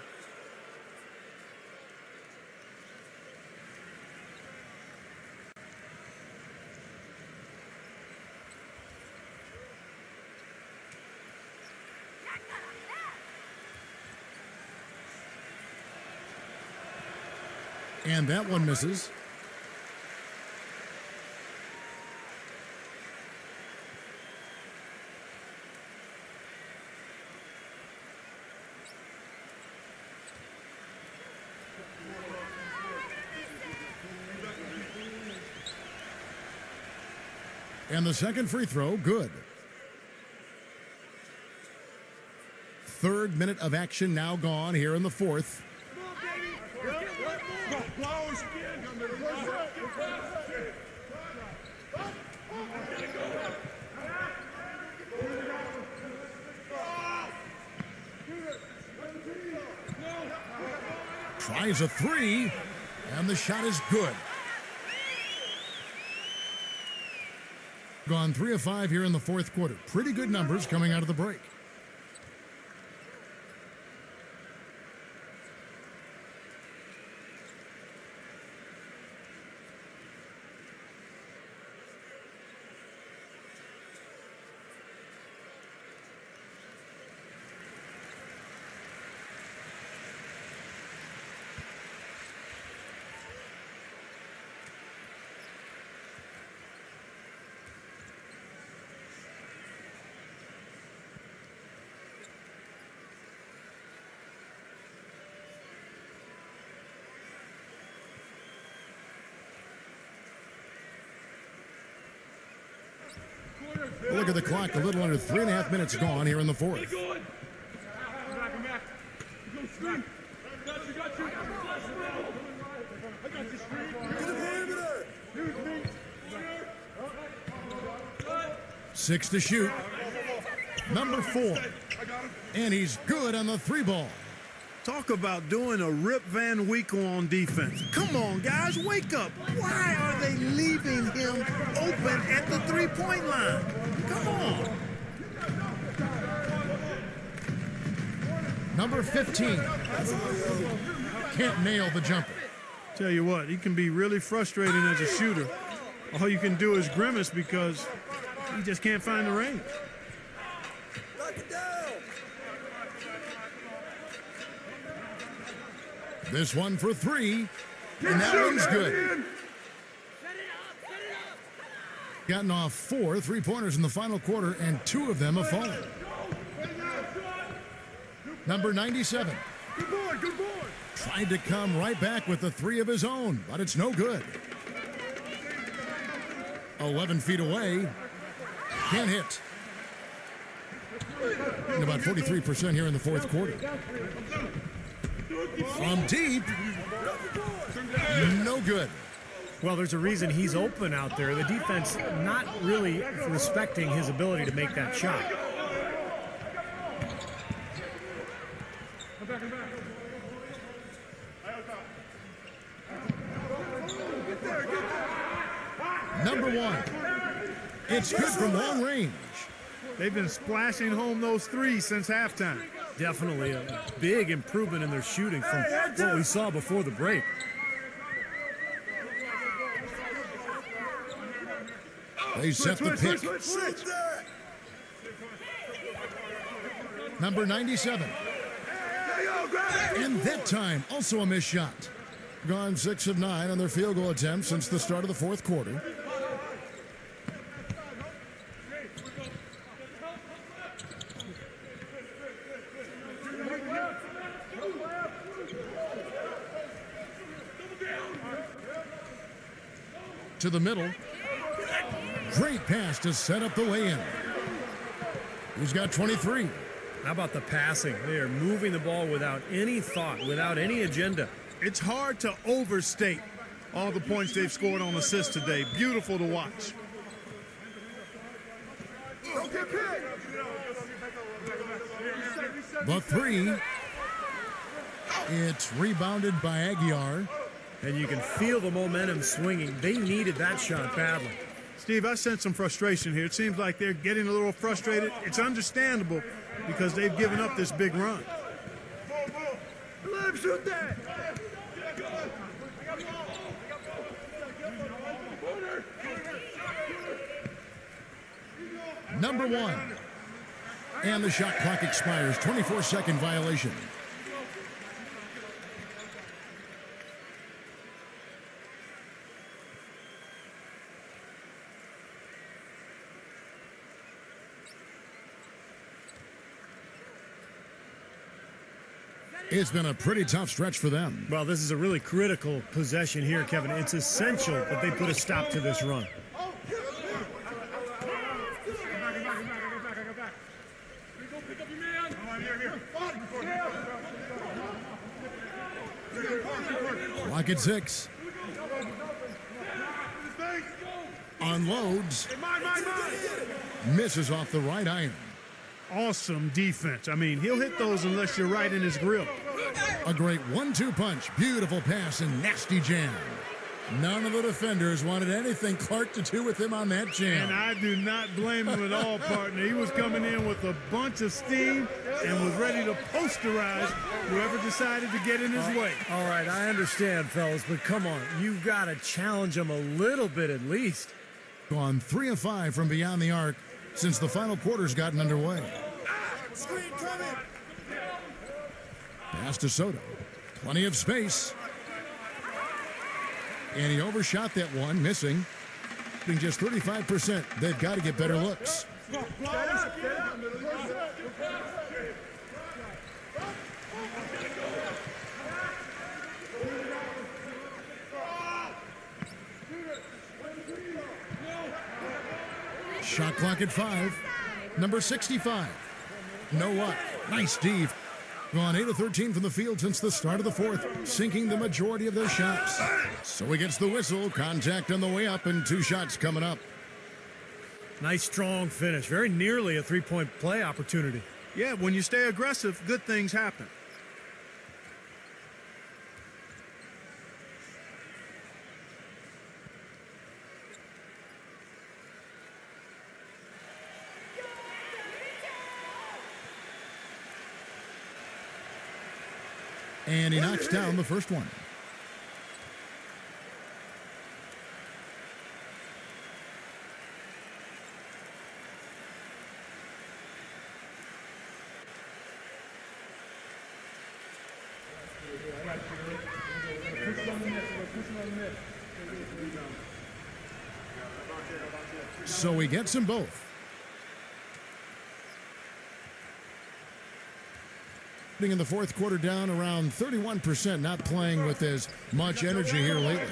And that one misses. And the second free throw, good. Third minute of action now gone here in the fourth. Tries a three, and the shot is good. Gone 3 of 5 here in the fourth quarter. Pretty good numbers coming out of the break. Look at the clock, a little under 3.5 minutes gone here in the fourth. Six to shoot. Number 4. And he's good on the three ball. Talk about doing a Rip Van Winkle on defense. Come on, guys, wake up. Why are they leaving him open at the three-point line? Come on. Number 15. Can't nail the jumper. Tell you what, he can be really frustrating as a shooter. All you can do is grimace because he just can't find the range. Knock it down. This one for 3, and that one's good. Gotten off 4 3-pointers in the final quarter, and 2 of them have fallen. Number 97. Good boy, good boy. Tried to come right back with the 3 of his own, but it's no good. 11 feet away. Can't hit. And about 43% here in the fourth quarter. From deep. No good. Well, there's a reason he's open out there. The defense not really respecting his ability to make that shot. Number 1. It's good from long range. They've been splashing home those threes since halftime. Definitely a big improvement in their shooting from what we saw before the break. They set the pick. Shoot that. Number 97. Hey, yo, grab it. And that time, also a missed shot. Gone 6 of 9 on their field goal attempts since the start of the fourth quarter. To the middle. Great pass to set up the way-in. Who's got 23? How about the passing? They are moving the ball without any thought, without any agenda. It's hard to overstate all the points they've scored on assists today. Beautiful to watch. The three. It's rebounded by Aguiar. And you can feel the momentum swinging. They needed that shot badly. Steve, I sense some frustration here. It seems like they're getting a little frustrated. It's understandable because they've given up this big run. Let him shoot that. Number 1. And the shot clock expires. 24-second violation. It's been a pretty tough stretch for them. Well, this is a really critical possession here, Kevin. It's essential that they put a stop to this run. Clock at 6. Unloads. Misses off the right iron. Awesome defense. I mean, he'll hit those unless you're right in his grill. A great 1-2 punch. Beautiful pass and nasty jam. None of the defenders wanted anything Clark to do with him on that jam. And I do not blame him at all, partner. He was coming in with a bunch of steam and was ready to posterize whoever decided to get in his way. All right, I understand, fellas, but come on. You've got to challenge him a little bit at least. Gone 3 of 5 from beyond the arc since the final quarter's gotten underway. Screen coming. Pass to Soto. Plenty of space. And he overshot that one, missing. Being just 35%. They've got to get better looks. Shot clock at 5. Number 65. No luck. Nice Steve. Gone 8 of 13 from the field since the start of the fourth, sinking the majority of their shots. So he gets the whistle. Contact on the way up and 2 shots coming up. Nice, strong finish. Very nearly a three-point play opportunity. Yeah, when you stay aggressive, good things happen. And he knocks down the first one. So he gets them both. In the fourth quarter, down around 31%, not playing with as much energy here lately.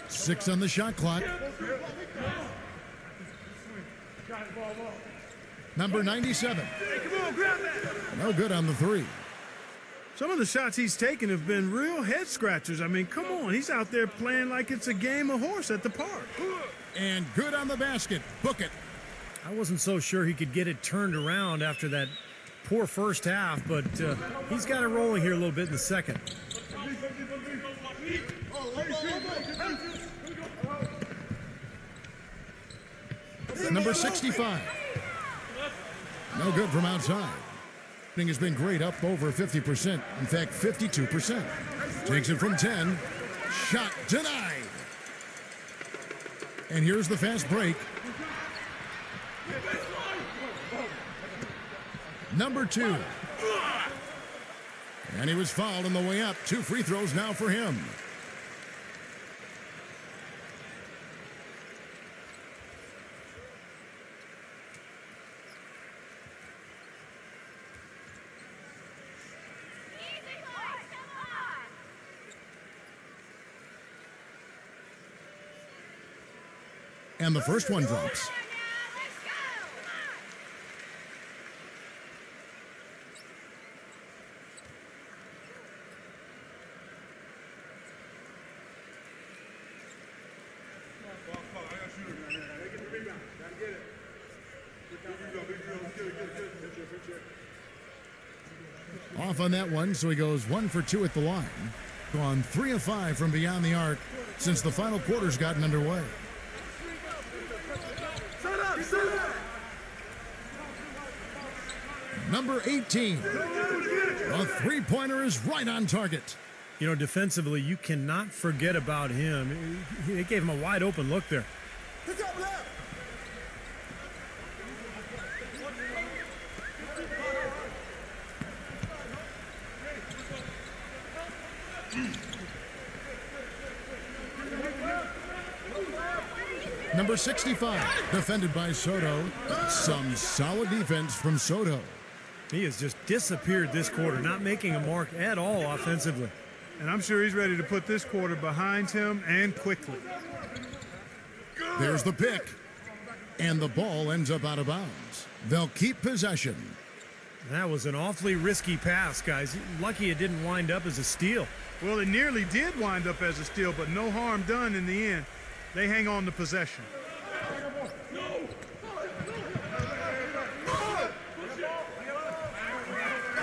Six on the shot clock. Number 97. No good on the 3. Some of the shots he's taken have been real head scratchers. I mean, come on. He's out there playing like it's a game of horse at the park. And good on the basket. Book it. I wasn't so sure he could get it turned around after that poor first half, but he's got it rolling here a little bit in the second. Number 65. No good from outside. Has been great, up over 50%. In fact, 52%. Takes it from 10. Shot denied. And here's the fast break. Number 2. And he was fouled on the way up. 2 free throws now for him. And the first one drops. Off on that one, so he goes 1 for 2 at the line. Gone 3 of 5 from beyond the arc since the final quarter's gotten underway. Number 18. A three-pointer is right on target. You know, defensively, you cannot forget about him. They gave him a wide open look there. Number 65, defended by Soto. Some solid defense from Soto. He has just disappeared this quarter, not making a mark at all offensively. And I'm sure he's ready to put this quarter behind him and quickly. There's the pick. And the ball ends up out of bounds. They'll keep possession. That was an awfully risky pass, guys. Lucky it didn't wind up as a steal. Well, it nearly did wind up as a steal, but no harm done in the end. They hang on to possession.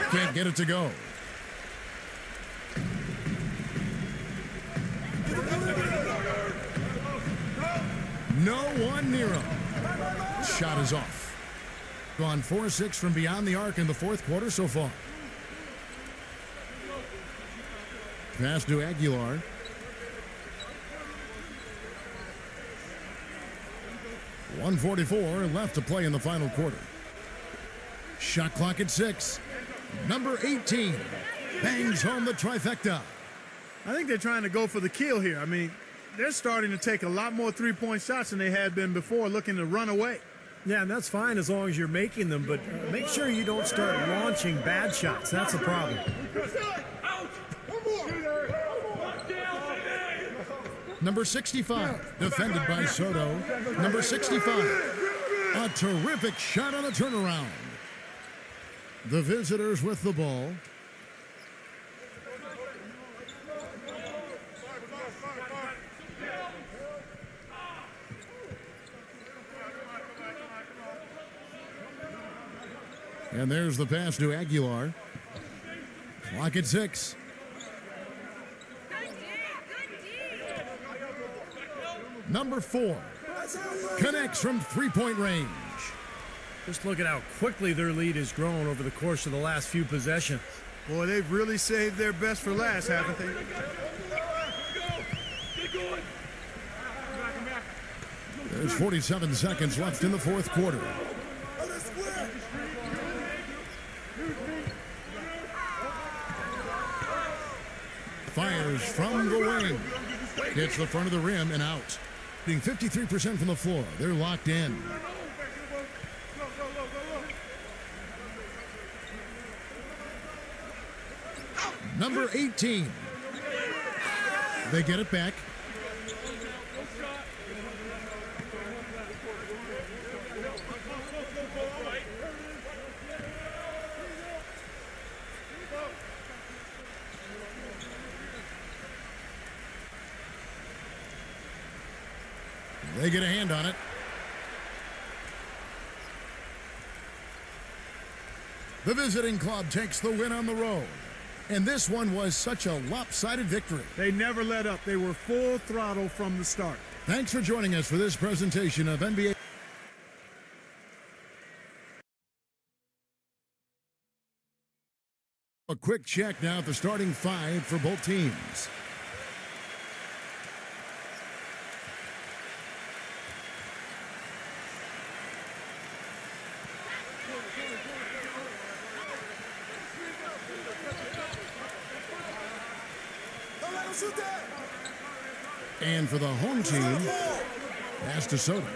Can't get it to go. No one near him. Shot is off. Gone 4-6 from beyond the arc in the fourth quarter so far. Pass to Aguilar. .144 left to play in the final quarter. Shot clock at 6. Number 18 bangs home the trifecta. I think they're trying to go for the kill here. I mean, they're starting to take a lot more three-point shots than they had been before, looking to run away. Yeah, and that's fine as long as you're making them, but make sure you don't start launching bad shots. That's a problem. Number 65, defended by Soto. Number 65, a terrific shot on a turnaround. The visitors with the ball. And there's the pass to Aguilar. Clock at 6. Number 4 connects from three-point range. Just look at how quickly their lead has grown over the course of the last few possessions. Boy, they've really saved their best for last, haven't they? There's 47 seconds left in the fourth quarter. Fires from the wing. Hits the front of the rim and out. Being 53% from the floor. They're locked in. Number 18. They get it back. They get a hand on it. The visiting club takes the win on the road. And this one was such a lopsided victory. They never let up. They were full throttle from the start. Thanks for joining us for this presentation of NBA. A quick check now at the starting five for both teams. Don't let him shoot that. And for the home team, pass to Soto.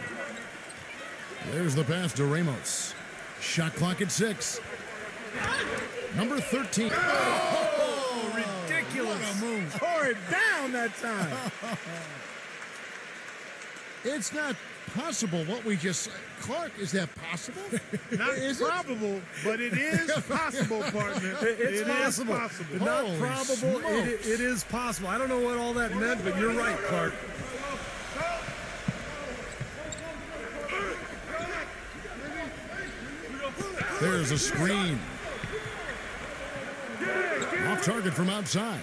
There's the pass to Ramos. Shot clock at 6. Number 13. Oh, ridiculous. What a move. Tore it down that time. It's not possible what we just... Clark, is that possible? Not Is it? probable, but it is possible, partner. It's It is possible. possible. Not Holy probable. smokes. It is possible. I don't know what all that meant, but you're right, Clark. There's a screen. Off target from outside.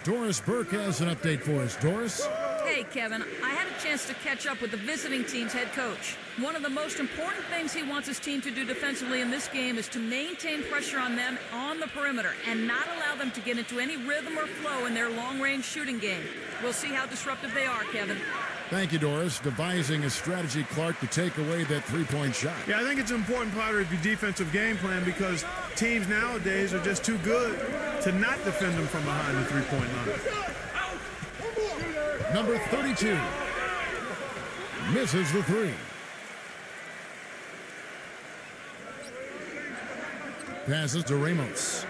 Doris Burke has an update for us. Doris? Hey, Kevin, I had a chance to catch up with the visiting team's head coach. One of the most important things he wants his team to do defensively in this game is to maintain pressure on them on the perimeter and not allow them to get into any rhythm or flow in their long-range shooting game. We'll see how disruptive they are, Kevin. Thank you, Doris. Devising a strategy, Clark, to take away that three-point shot. Yeah, I think it's an important part of your defensive game plan because teams nowadays are just too good to not defend them from behind the three-point line. Number 32 misses the three. Passes to Ramos.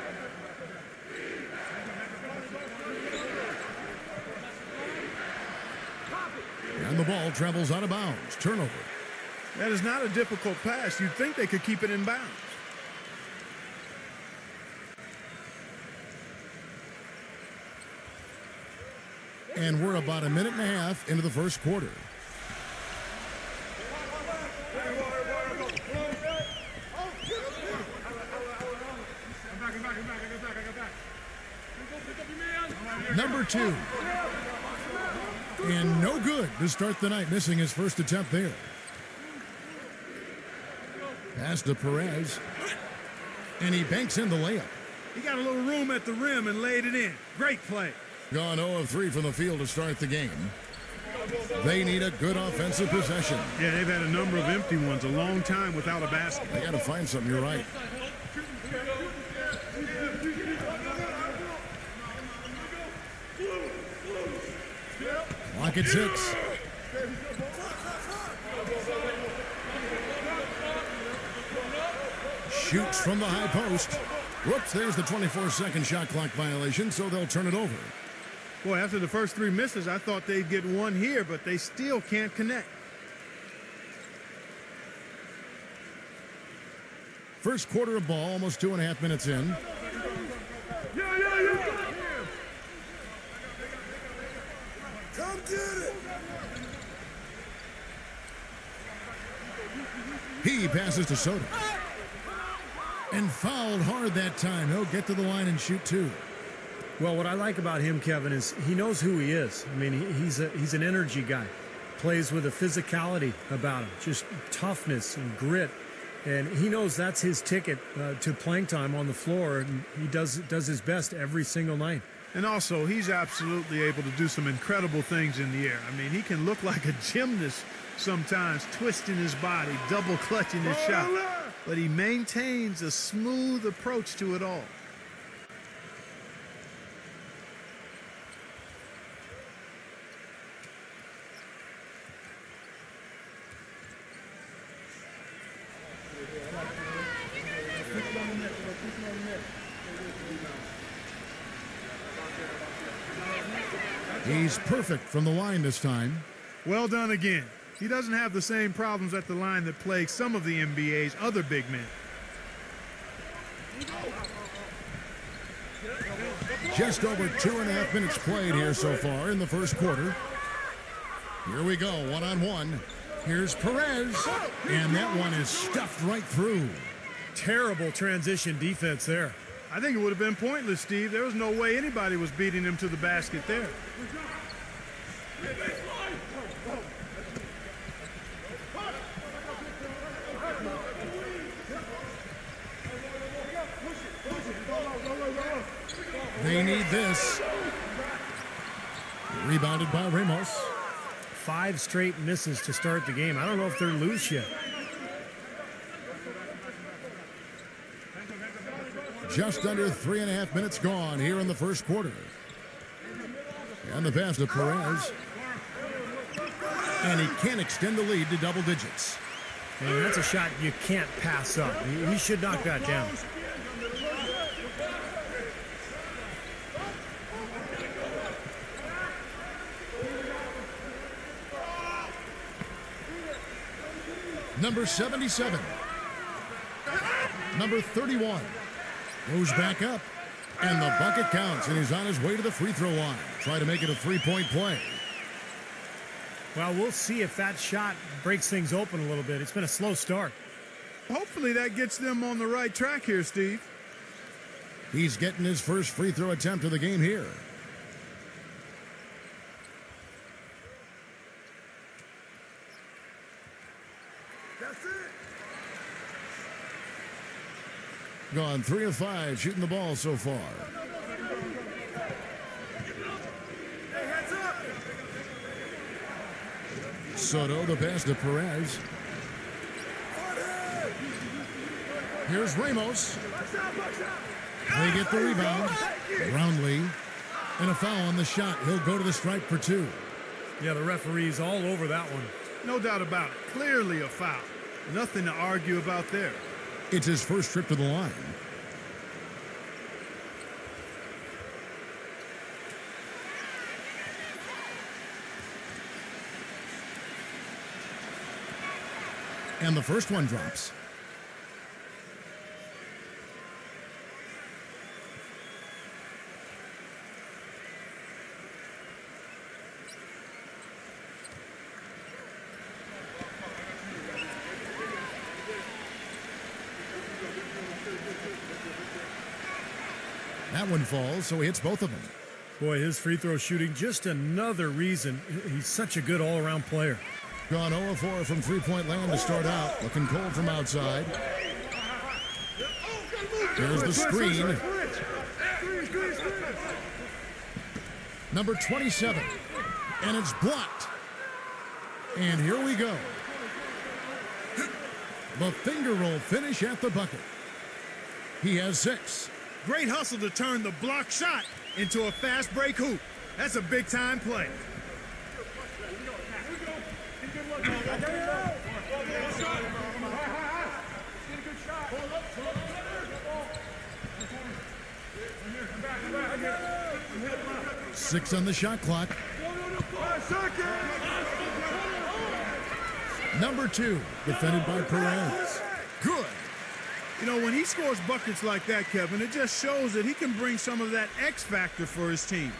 And the ball travels out of bounds. Turnover. That is not a difficult pass. You'd think they could keep it in bounds. And we're about a minute and a half into the first quarter. Number 2. And no good to start the night, missing his first attempt there. Pass to Perez. And he banks in the layup. He got a little room at the rim and laid it in. Great play. Gone 0 of 3 from the field to start the game. They need a good offensive possession. Yeah, they've had a number of empty ones, a long time without a basket. They got to find something, you're right. Clock at 6. Shoots from the high post. Whoops, there's the 24-second shot clock violation, so they'll turn it over. Boy, after the first 3 misses, I thought they'd get one here, but they still can't connect. First quarter of ball, almost 2.5 minutes in. Come get it. He passes to Soto. And fouled hard that time. He'll get to the line and shoot 2. Well, what I like about him, Kevin, is he knows who he is. I mean, he's an energy guy. Plays with a physicality about him, just toughness and grit. And he knows that's his ticket to playing time on the floor, and he does his best every single night. And also, he's absolutely able to do some incredible things in the air. I mean, he can look like a gymnast sometimes, twisting his body, double clutching his shot. But he maintains a smooth approach to it all. He's perfect from the line this time. Well done again. He doesn't have the same problems at the line that plague some of the NBA's other big men. Just over 2.5 minutes played here so far in the first quarter. Here we go, one-on-one. Here's Perez, and that one is stuffed right through. Terrible transition defense there. I think it would have been pointless, Steve. There was no way anybody was beating him to the basket there. They need this. Rebounded by Ramos. 5 straight misses to start the game. I don't know if they're loose yet. Just under 3.5 minutes gone here in the first quarter. And the pass to Perez. And he can't extend the lead to double digits. And that's a shot you can't pass up. He should knock that down. Number 77. Number 31. Goes back up. And the bucket counts, and he's on his way to the free throw line. Try to make it a 3-point play. Well, we'll see if that shot breaks things open a little bit. It's been a slow start. Hopefully that gets them on the right track here, Steve. He's getting his first free throw attempt of the game here. That's it. Gone 3 of 5 shooting the ball so far. Hey, heads up. Soto, the pass to Perez. Here's Ramos. They get the rebound. Brownlee. And a foul on the shot. He'll go to the stripe for 2. Yeah, the referee's all over that one. No doubt about it. Clearly a foul. Nothing to argue about there. It's his first trip to the line. And the first one drops. That one falls, so he hits both of them. Boy, his free throw shooting, just another reason he's such a good all-around player. Gone 0 of 4 from three-point land to start out. Looking cold from outside. There's the screen. Number 27. And it's blocked. And here we go. The finger roll finish at the bucket. He has 6. Great hustle to turn the block shot into a fast break hoop. That's a big-time play. Six on the shot clock. Number 2, defended by Perez. Good. You know, when he scores buckets like that, Kevin, it just shows that he can bring some of that X factor for his team.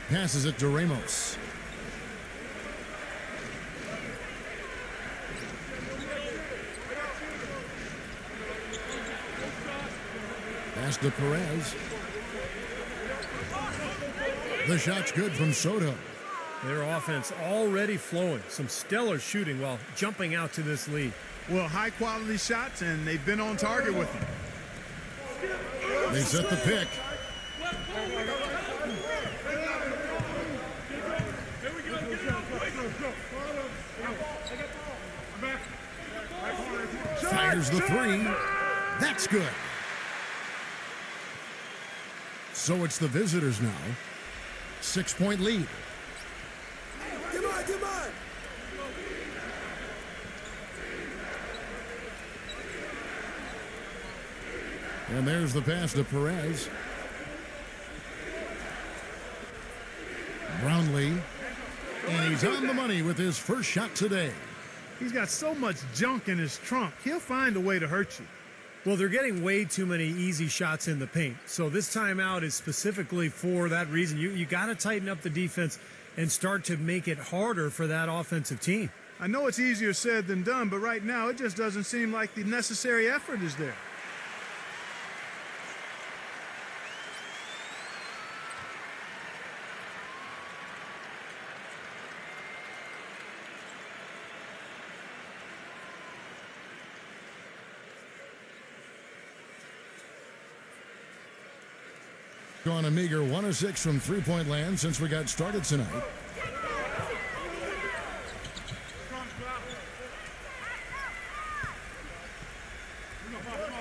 Passes it to Ramos. Pass to Perez. The shot's good from Soto. Their offense already flowing. Some stellar shooting while jumping out to this lead. Well, high-quality shots, and they've been on target with them. They set the pick. Fires the 3. That's good. So it's the visitors now. 6-point lead. Come on, come on. And there's the pass to Perez. Brownlee. And he's on the money with his first shot today. He's got so much junk in his trunk. He'll find a way to hurt you. Well, they're getting way too many easy shots in the paint. So this timeout is specifically for that reason. You got to tighten up the defense and start to make it harder for that offensive team. I know it's easier said than done, but right now it just doesn't seem like the necessary effort is there. Gone a meager 1 of 6 from three-point land since we got started tonight.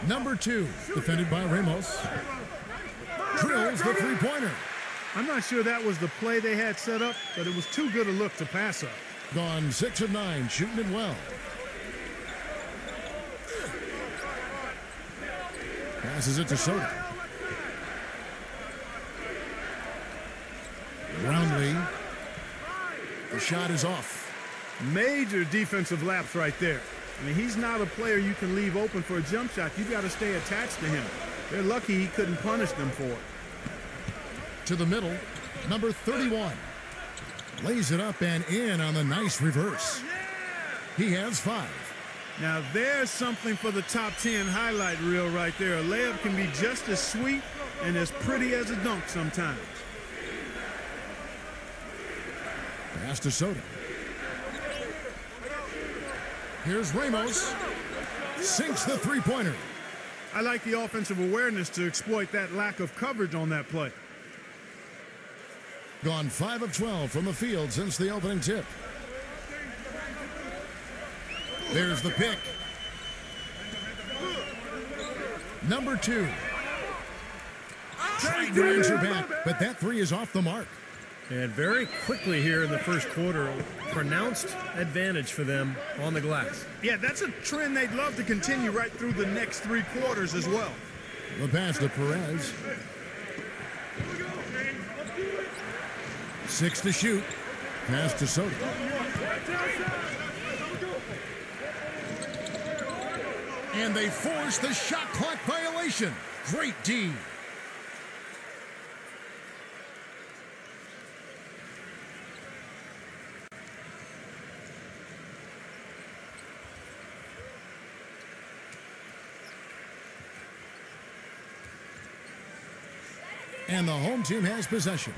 Number 2, defended by Ramos. Drills the three-pointer. I'm not sure that was the play they had set up, but it was too good a look to pass up. Gone 6 of 9, shooting it well. Passes it to Soda. Roundly. The shot is off. Major defensive lapse right there. I mean, he's not a player you can leave open for a jump shot. You got to stay attached to him. They're lucky he couldn't punish them for it. To the middle, number 31. Lays it up and in on the nice reverse. He has 5. Now there's something for the top 10 highlight reel right there. A layup can be just as sweet and as pretty as a dunk sometimes. Pass to Soda. Here's Ramos. Sinks the three-pointer. I like the offensive awareness to exploit that lack of coverage on that play. Gone 5 of 12 from the field since the opening tip. There's the pick. Number 2. Trying to answer back, but that 3 is off the mark. And very quickly here in the first quarter, pronounced advantage for them on the glass. Yeah, that's a trend they'd love to continue right through the next 3 quarters as well. The pass to Perez. 6 to shoot. Pass to Soda. And they force the shot clock violation. Great D. And the home team has possession.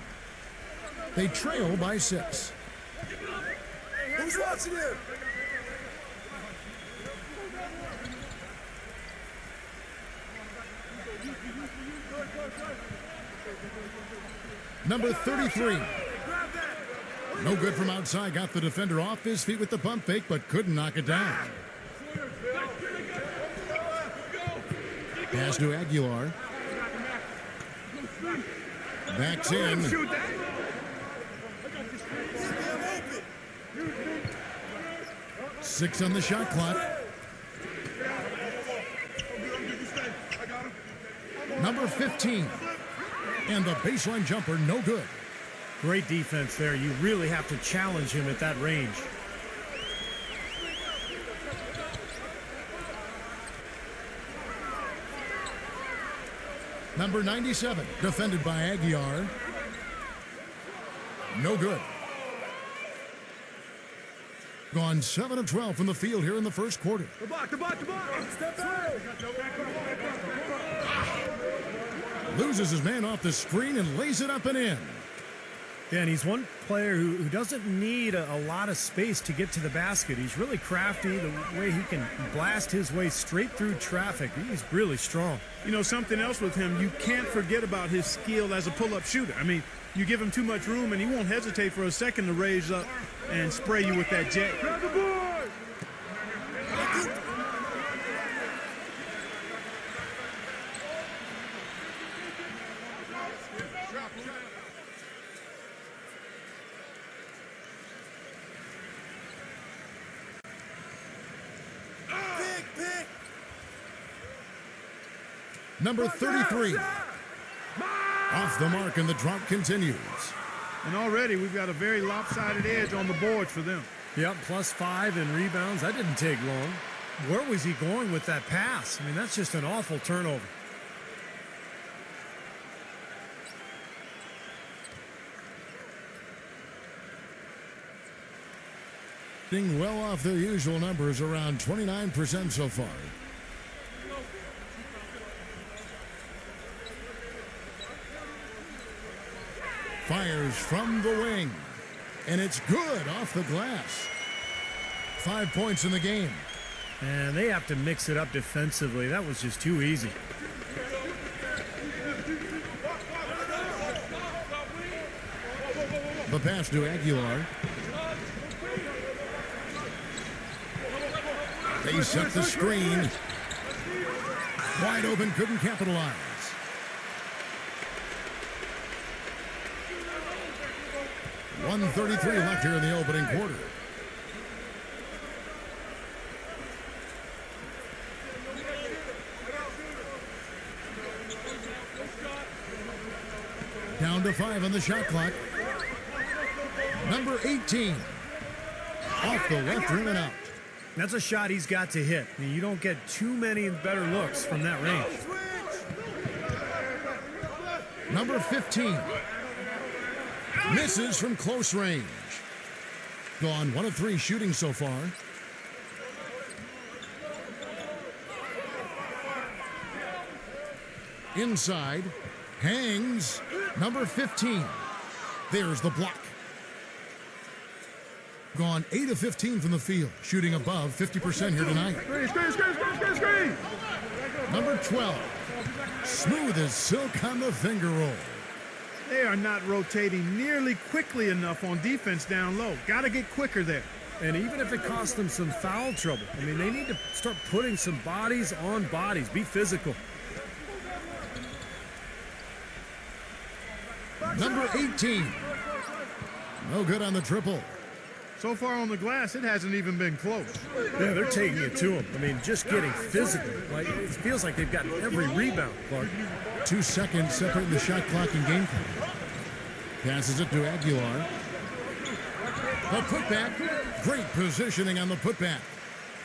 They trail by 6. Who's watching him? Number 33. No good from outside. Got the defender off his feet with the pump fake, but couldn't knock it down. Pass to Aguilar. Backs in. 6 on the shot clock. Number 15. And the baseline jumper, no good. Great defense there. You really have to challenge him at that range. Number 97, defended by Aguilar. No good. Gone 7 of 12 from the field here in the first quarter. The block. Step back. Loses his man off the screen and lays it up and in. Yeah, and he's one player who doesn't need a lot of space to get to the basket. He's really crafty. The way he can blast his way straight through traffic, he's really strong. You know, something else with him, you can't forget about his skill as a pull-up shooter. I mean, you give him too much room and he won't hesitate for a second to raise up and spray you with that J. Grab the board. Pick. Number 33. Off the mark, and the drop continues. And already we've got a very lopsided edge on the board for them. Yep, +5 in rebounds. That didn't take long. Where was he going with that pass? I mean, that's just an awful turnover. Being well off their usual numbers, around 29% so far. Fires from the wing. And it's good off the glass. 5 points in the game. And they have to mix it up defensively. That was just too easy. The pass to Aguilar. They set the screen. Wide open, couldn't capitalize. .133 left here in the opening quarter. Down to 5 on the shot clock. Number 18. Off the left rim and out. That's a shot he's got to hit. I mean, you don't get too many better looks from that range. Number 15. Misses from close range. Gone 1 of 3 shooting so far. Inside. Hangs. Number 15. There's the block. Gone 8 of 15 from the field. Shooting above 50% here tonight. Screen. Number 12. Smooth as silk on the finger roll. They are not rotating nearly quickly enough on defense down low. Got to get quicker there. And even if it costs them some foul trouble, I mean, they need to start putting some bodies on bodies. Be physical. Number 18. No good on the triple. So far on the glass, it hasn't even been close. Yeah, they're taking it to him. I mean, just getting physical. Like, it feels like they've gotten every rebound, Clark. 2 seconds separating the shot clock and game clock. Passes it to Aguilar. A putback. Great positioning on the putback.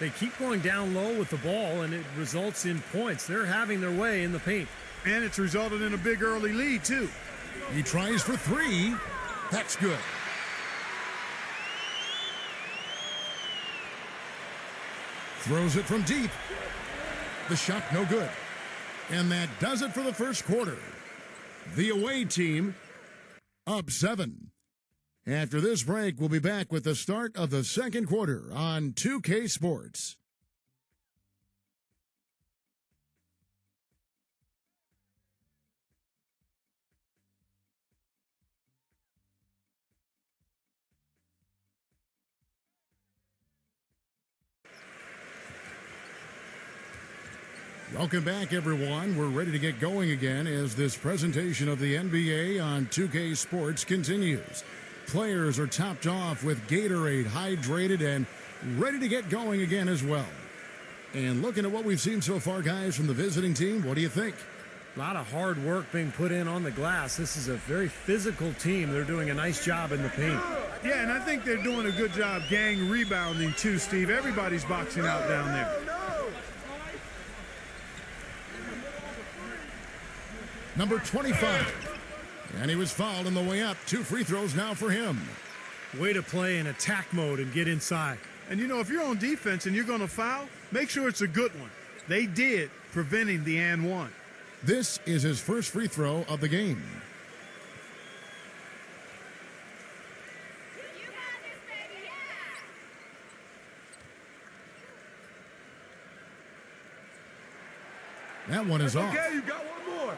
They keep going down low with the ball, and it results in points. They're having their way in the paint. And it's resulted in a big early lead, too. He tries for 3. That's good. Throws it from deep. The shot no good. And that does it for the first quarter. The away team up 7. After this break, we'll be back with the start of the second quarter on 2K Sports. Welcome back, everyone. We're ready to get going again as this presentation of the NBA on 2K Sports continues. Players are topped off with Gatorade, hydrated, and ready to get going again as well. And looking at what we've seen so far, guys, from the visiting team, what do you think? A lot of hard work being put in on the glass. This is a very physical team. They're doing a nice job in the paint. Yeah, and I think they're doing a good job gang rebounding, too, Steve. Everybody's boxing out down there. Number 25. And he was fouled on the way up. 2 free throws now for him. Way to play in attack mode and get inside. And, you know, if you're on defense and you're going to foul, make sure it's a good one. They did, preventing the and one. This is his first free throw of the game. That one is off. Okay, you got one more.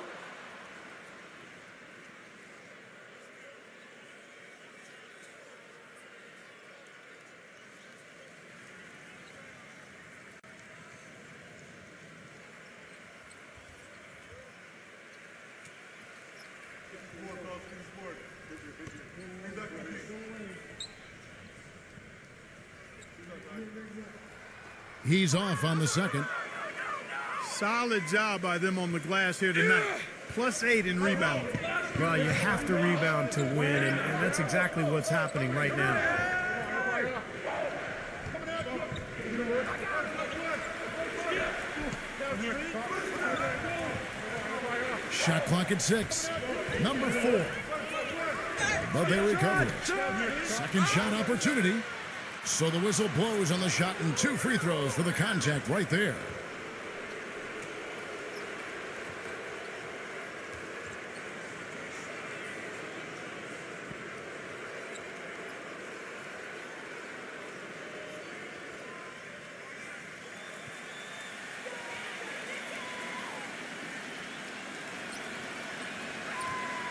He's off on the second. Solid job by them on the glass here tonight. +8 in rebound. Well, you have to rebound to win, and that's exactly what's happening right now. Shot clock at 6. Number 4. But they recover it. Second shot opportunity. So the whistle blows on the shot and 2 free throws for the contact right there.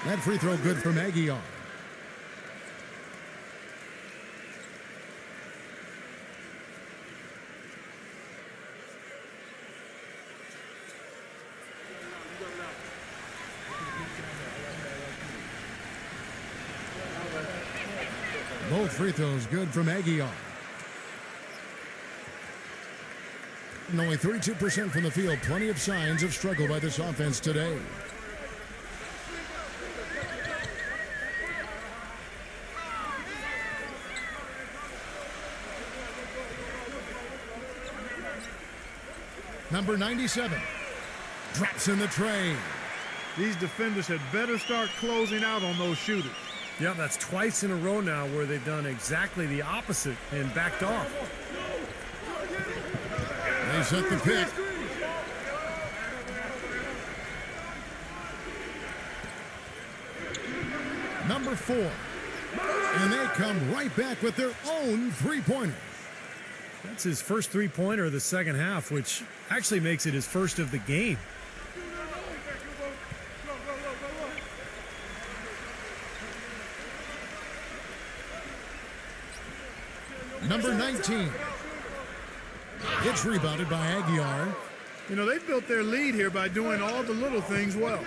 That free throw good from Aguilar. Both free throws good from Aguiar. And only 32% from the field. Plenty of signs of struggle by this offense today. Number 97 drops in the tray. These defenders had better start closing out on those shooters. Yeah, that's twice in a row now where they've done exactly the opposite and backed off. They set the pick. Number 4. And they come right back with their own three-pointer. That's his first three-pointer of the second half, which actually makes it his first of the game. Number 19. It's rebounded by Aguiar. You know, they built their lead here by doing all the little things well.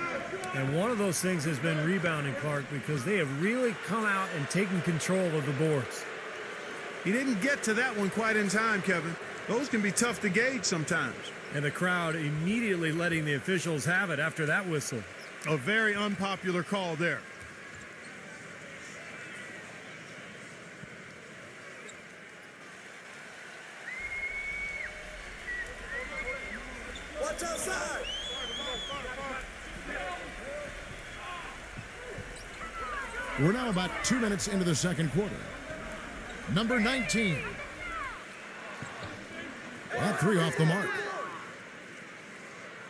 And one of those things has been rebounding, Clark, because they have really come out and taken control of the boards. He didn't get to that one quite in time, Kevin. Those can be tough to gauge sometimes. And the crowd immediately letting the officials have it after that whistle. A very unpopular call there. Watch outside. We're now about 2 minutes into the second quarter. Number 19. That three off the mark.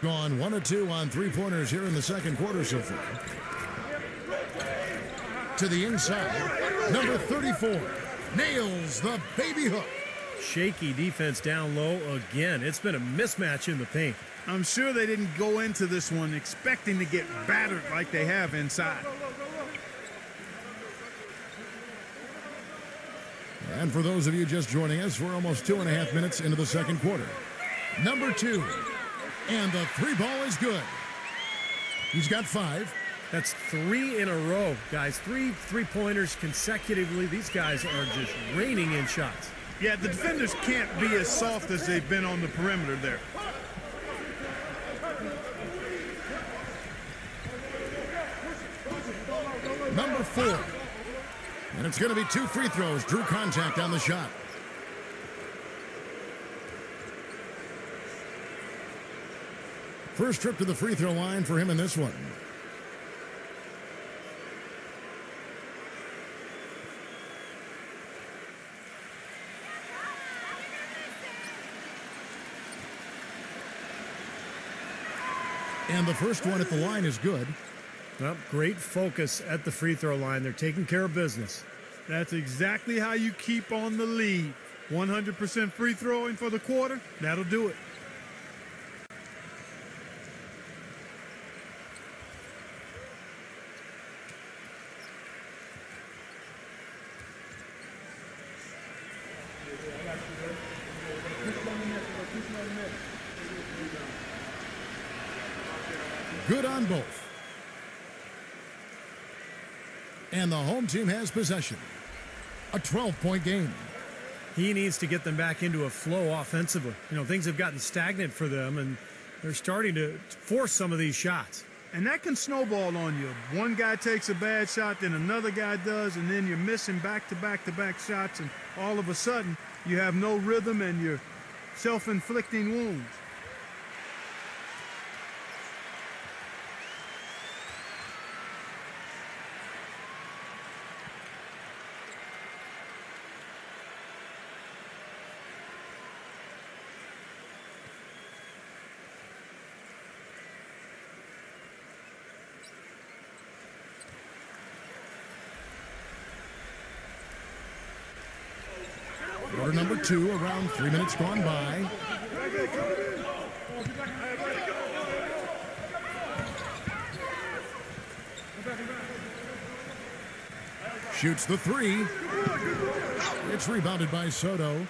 Gone 1 of 2 on three-pointers here in the second quarter so far. To the inside. Number 34. Nails the baby hook. Shaky defense down low again. It's been a mismatch in the paint. I'm sure they didn't go into this one expecting to get battered like they have inside. And for those of you just joining us, we're almost 2.5 minutes into the second quarter. Number 2. And the three ball is good. He's got 5. That's 3 in a row, guys. 3 three-pointers consecutively. These guys are just raining in shots. Yeah, the defenders can't be as soft as they've been on the perimeter there. Number 4. And it's going to be 2 free throws. Drew contact on the shot. First trip to the free throw line for him in this one. And the first one at the line is good. Well, great focus at the free throw line. They're taking care of business. That's exactly how you keep on the lead. 100% free throwing for the quarter, that'll do it. Good on both. And the home team has possession. A 12-point game. He needs to get them back into a flow offensively. You know, things have gotten stagnant for them, and they're starting to force some of these shots. And that can snowball on you. One guy takes a bad shot, then another guy does, and then you're missing back-to-back-to-back shots, and all of a sudden you have no rhythm and you're self-inflicting wounds. Quarter number 2, around 3 minutes gone by. Shoots the 3. It's rebounded by Soto.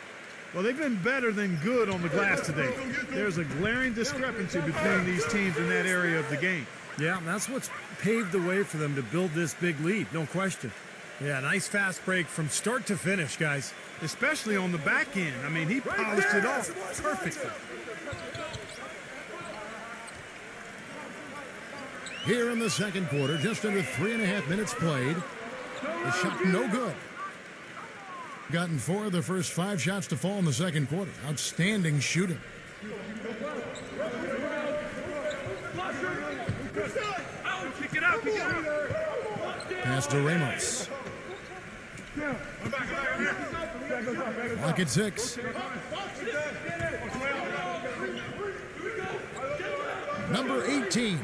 Well, they've been better than good on the glass today. There's a glaring discrepancy between these teams in that area of the game. Yeah, that's what's paved the way for them to build this big lead, no question. Yeah, nice fast break from start to finish, guys. Especially on the back end. I mean, he polished it off perfectly. Here in the second quarter, just under 3.5 minutes played. The shot no good. Gotten 4 of the first 5 shots to fall in the second quarter. Outstanding shooting. Pass to Ramos. Clock at 6. Number 18.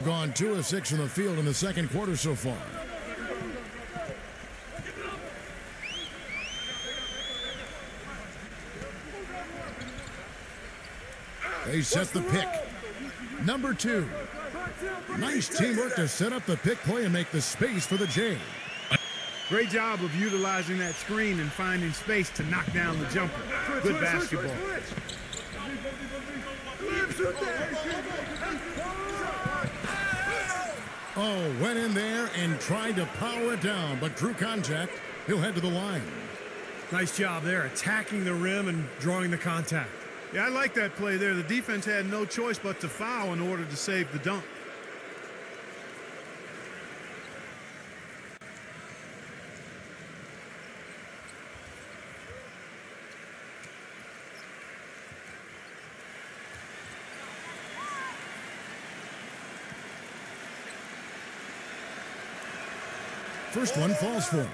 Gone 2 of 6 from the field in the second quarter so far. They set the pick. Number 2. Nice teamwork to set up the pick play and make the space for the J. Great job of utilizing that screen and finding space to knock down the jumper. Good basketball. Oh, went in there and tried to power it down, but drew contact. He'll head to the line. Nice job there, attacking the rim and drawing the contact. Yeah, I like that play there. The defense had no choice but to foul in order to save the dunk. First one falls for him.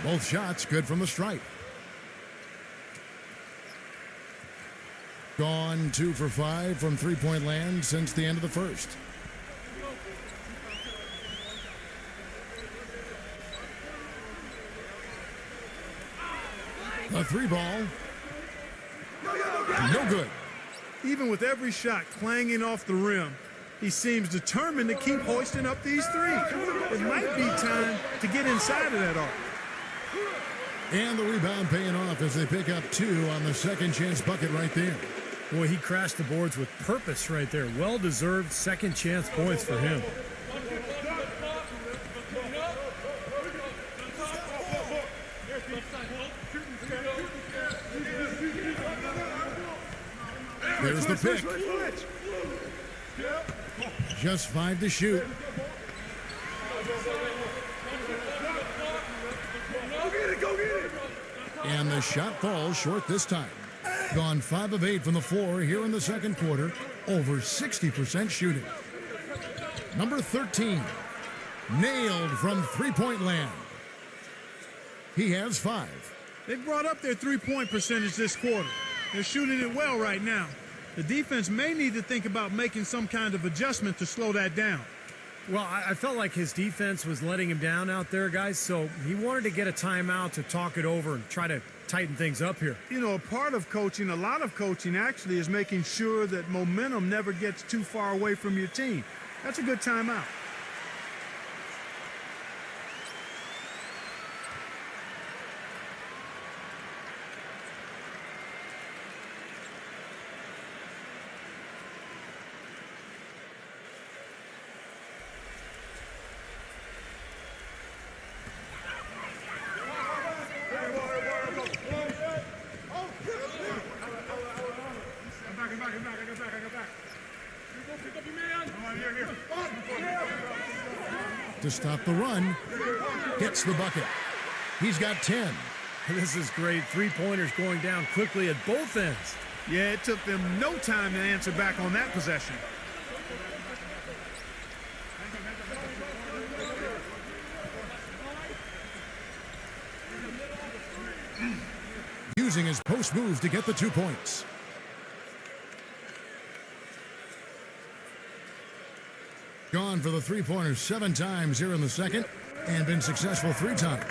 Both shots good from the stripe. Gone 2 for 5 from three-point land since the end of the first. A 3 ball. No good. Even with every shot clanging off the rim, he seems determined to keep hoisting up these threes. It might be time to get inside of that arc. And the rebound paying off as they pick up 2 on the second chance bucket right there. Boy, he crashed the boards with purpose right there. Well-deserved second chance points for him. There's the pick. Just 5 to shoot. And the shot falls short this time. Gone 5 of 8 from the floor here in the second quarter. Over 60% shooting. Number 13. Nailed from three-point land. He has 5. They've brought up their three-point percentage this quarter. They're shooting it well right now. The defense may need to think about making some kind of adjustment to slow that down. Well, I felt like his defense was letting him down out there, guys, so he wanted to get a timeout to talk it over and try to tighten things up here. You know, a part of coaching, a lot of coaching actually, is making sure that momentum never gets too far away from your team. That's a good timeout. To stop the run, gets the bucket. He's got 10. This is great. Three-pointers going down quickly at both ends. Yeah, it took them no time to answer back on that possession. using his post move to get the 2 points. Gone for the three-pointers 7 times here in the second and been successful 3 times.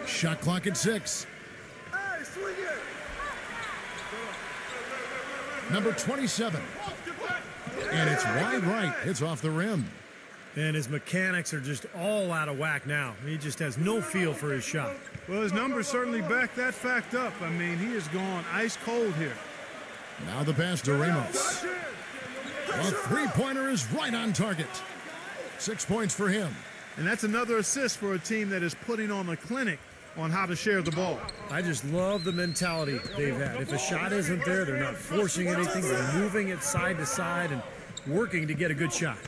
Shot clock at 6. Hey, swing it. Number 27. And it's wide right. It's off the rim. And his mechanics are just all out of whack now. He just has no feel for his shot. Well, his numbers certainly back that fact up. I mean, he has gone ice cold here. Now the pass to Ramos. A three-pointer is right on target. 6 points for him. And that's another assist for a team that is putting on a clinic on how to share the ball. I just love the mentality they've had. If a shot isn't there, they're not forcing anything. They're moving it side to side and working to get a good shot.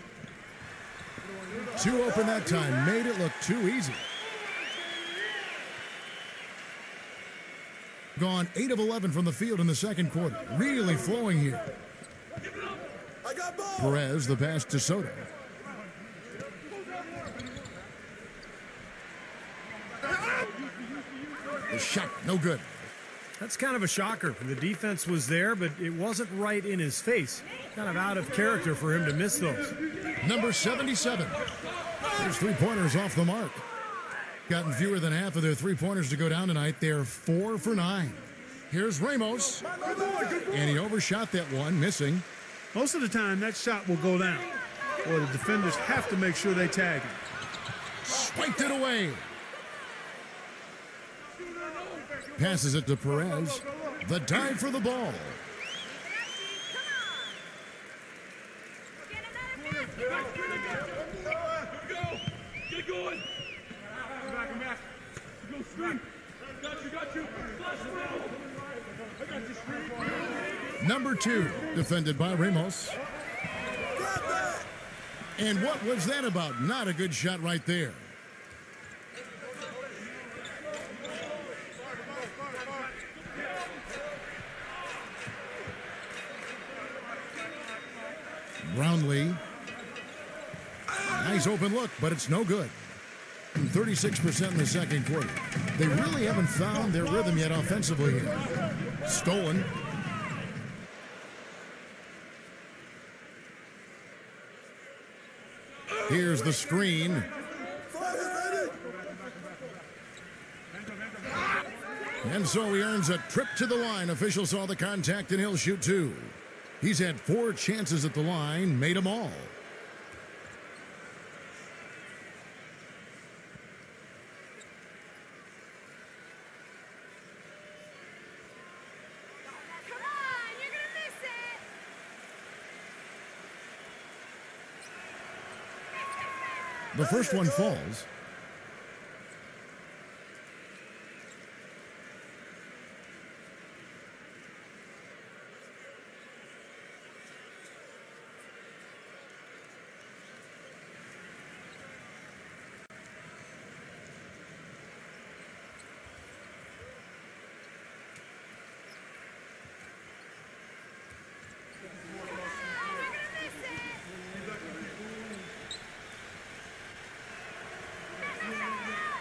2 open that time. Made it look too easy. Gone 8 of 11 from the field in the second quarter. Really flowing here. I got ball. Perez, the pass to Soto. The shot, no good. That's kind of a shocker. The defense was there, but it wasn't right in his face. Kind of out of character for him to miss those. Number 77. There's three-pointers off the mark. Gotten fewer than half of their three-pointers to go down tonight. They're 4 for 9. Here's Ramos. And he overshot that one, missing. Most of the time, that shot will go down. Or the defenders have to make sure they tag him. Swiped it away. Passes it to Perez. The dive for the ball. Get going. Back. Go straight. Got you. Number 2, defended by Ramos. And what was that about? Not a good shot right there. Brownlee. Nice open look, but it's no good. 36% in the second quarter. They really haven't found their rhythm yet offensively here. Stolen. Here's the screen. And so he earns a trip to the line. Official saw the contact and he'll shoot 2. He's had 4 chances at the line, made them all. Come on, you're gonna miss it. The first one falls.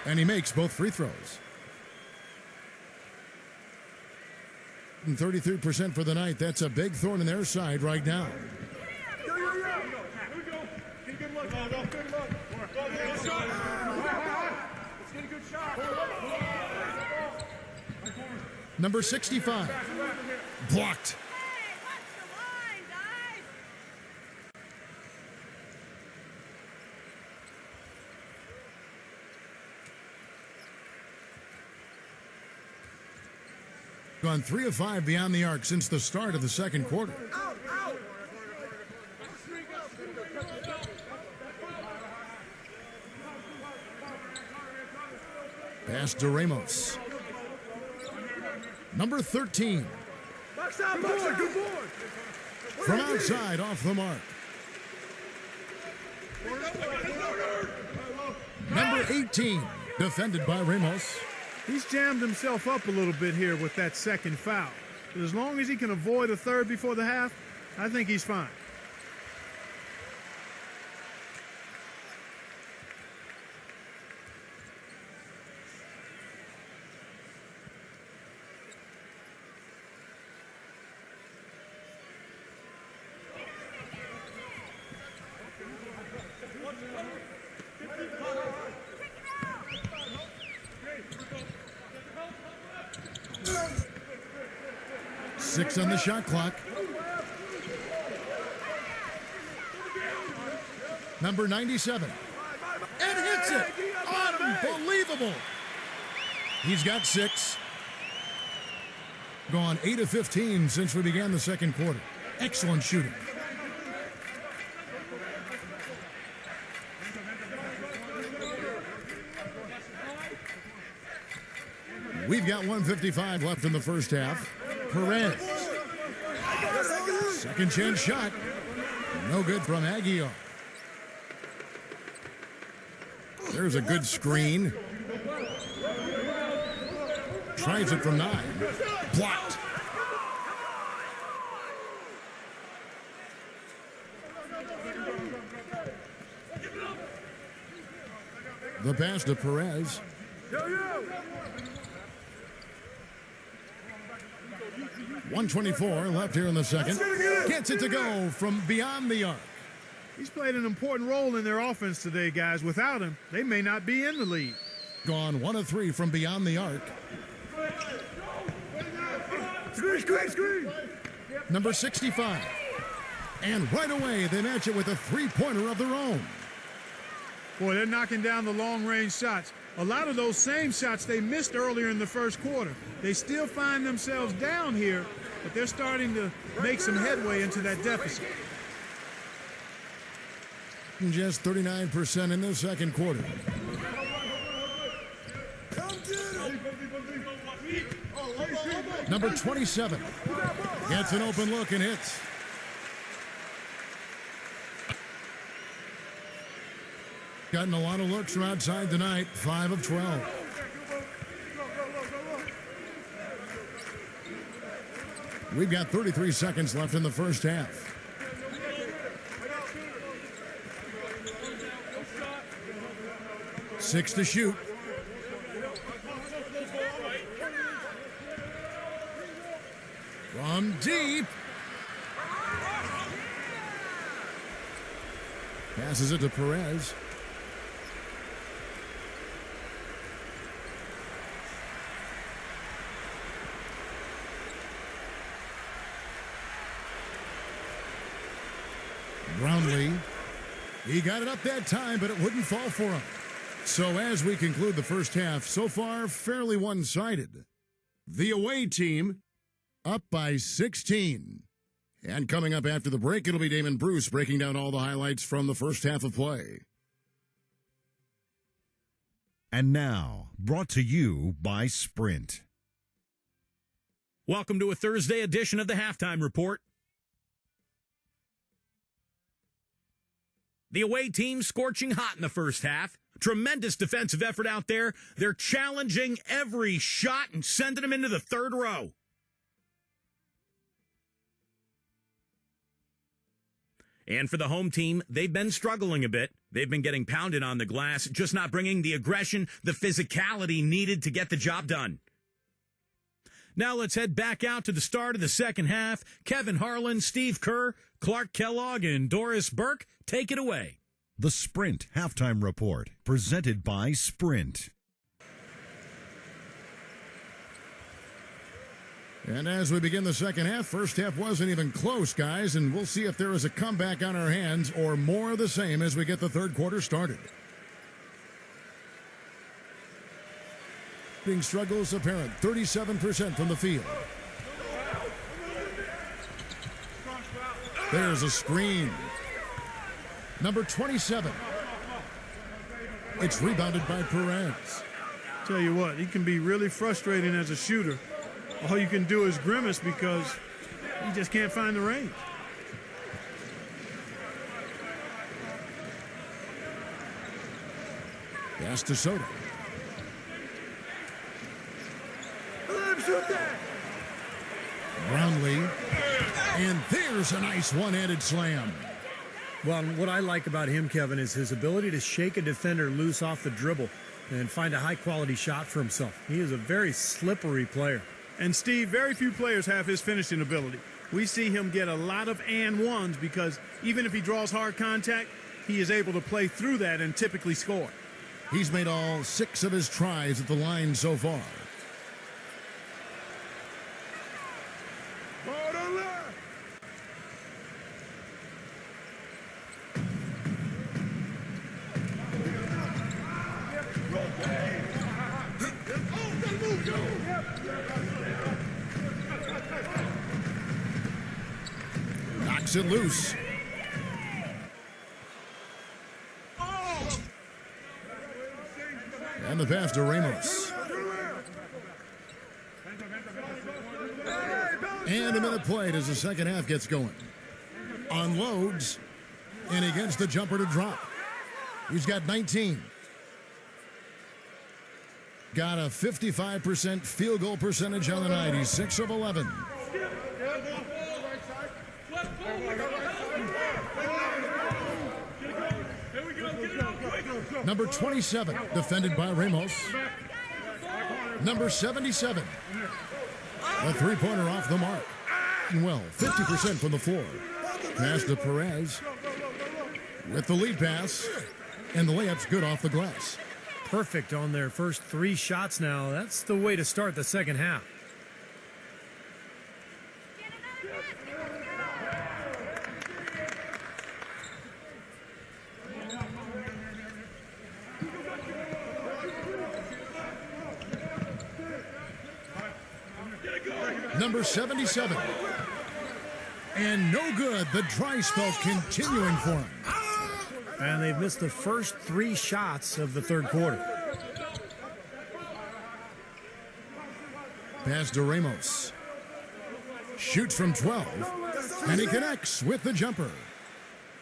And he makes both free throws. And 33% for the night. That's a big thorn in their side right now. Number 65. Blocked. Gone 3 of 5 beyond the arc since the start of the second quarter. Pass to Ramos. Number 13. From outside, off the mark. Number 18, defended by Ramos. He's jammed himself up a little bit here with that second foul. But as long as he can avoid a third before the half, I think he's fine. Six on the shot clock. Number 97. And hits it. Unbelievable. He's got 6. Gone 8 of 15 since we began the second quarter. Excellent shooting. We've got 1:55 left in the first half. Perez. Second chance shot. No good from Aguiar. There's a good screen. Tries it from 9. Blocked. The pass to Perez. 1:24 left here in the second. Gets it to go from beyond the arc. He's played an important role in their offense today, guys. Without him, they may not be in the lead. Gone 1 of 3 from beyond the arc. Screen. Number 65. And right away, they match it with a three-pointer of their own. Boy, they're knocking down the long-range shots. A lot of those same shots they missed earlier in the first quarter. They still find themselves down here, but they're starting to make some headway into that deficit. Just 39% in the second quarter. Number 27 gets an open look and hits. Gotten a lot of looks from outside tonight. 5 of 12. We've got 33 seconds left in the first half. Six to shoot. From deep. Passes it to Perez. Brownlee. He got it up that time, but it wouldn't fall for him. So as we conclude the first half, so far fairly one-sided. The away team up by 16. And coming up after the break, it'll be Damon Bruce breaking down all the highlights from the first half of play. And now, brought to you by Sprint. Welcome to a Thursday edition of the Halftime Report. The away team scorching hot in the first half. Tremendous defensive effort out there. They're challenging every shot and sending them into the third row. And for the home team, they've been struggling a bit. They've been getting pounded on the glass, just not bringing the aggression, the physicality needed to get the job done. Now let's head back out to the start of the second half. Kevin Harlan, Steve Kerr, Clark Kellogg, and Doris Burke, take it away. The Sprint Halftime Report, presented by Sprint. And as we begin the second half, first half wasn't even close, guys, and we'll see if there is a comeback on our hands or more of the same as we get the third quarter started. Shooting struggles apparent, 37% from the field. There's a screen. Number 27. It's rebounded by Perez. Tell you what, he can be really frustrating as a shooter. All you can do is grimace because he just can't find the range. Pass to Soto. Brownlee. And there's a nice one-handed slam. Well, what I like about him, Kevin, is his ability to shake a defender loose off the dribble and find a high-quality shot for himself. He is a very slippery player. And, Steve, very few players have his finishing ability. We see him get a lot of and ones because even if he draws hard contact, he is able to play through that and typically score. He's made all 6 of his tries at the line so far. Knocks it loose. And the pass to Ramos. And a minute played as the second half gets going. Unloads, and he gets the jumper to drop. He's got 19. Got a 55% field goal percentage on the night. He's 6 of 11. Number 27, defended by Ramos. Number 77. A three-pointer off the mark. Well, 50% from the floor. Pass to Perez. With the lead pass. And the layup's good off the glass. Perfect on their first 3 shots now. That's the way to start the second half. Number 77. And no good. The dry spell continuing for him. And they've missed the first 3 shots of the third quarter. Pass to Ramos. Shoots from 12. And he connects with the jumper.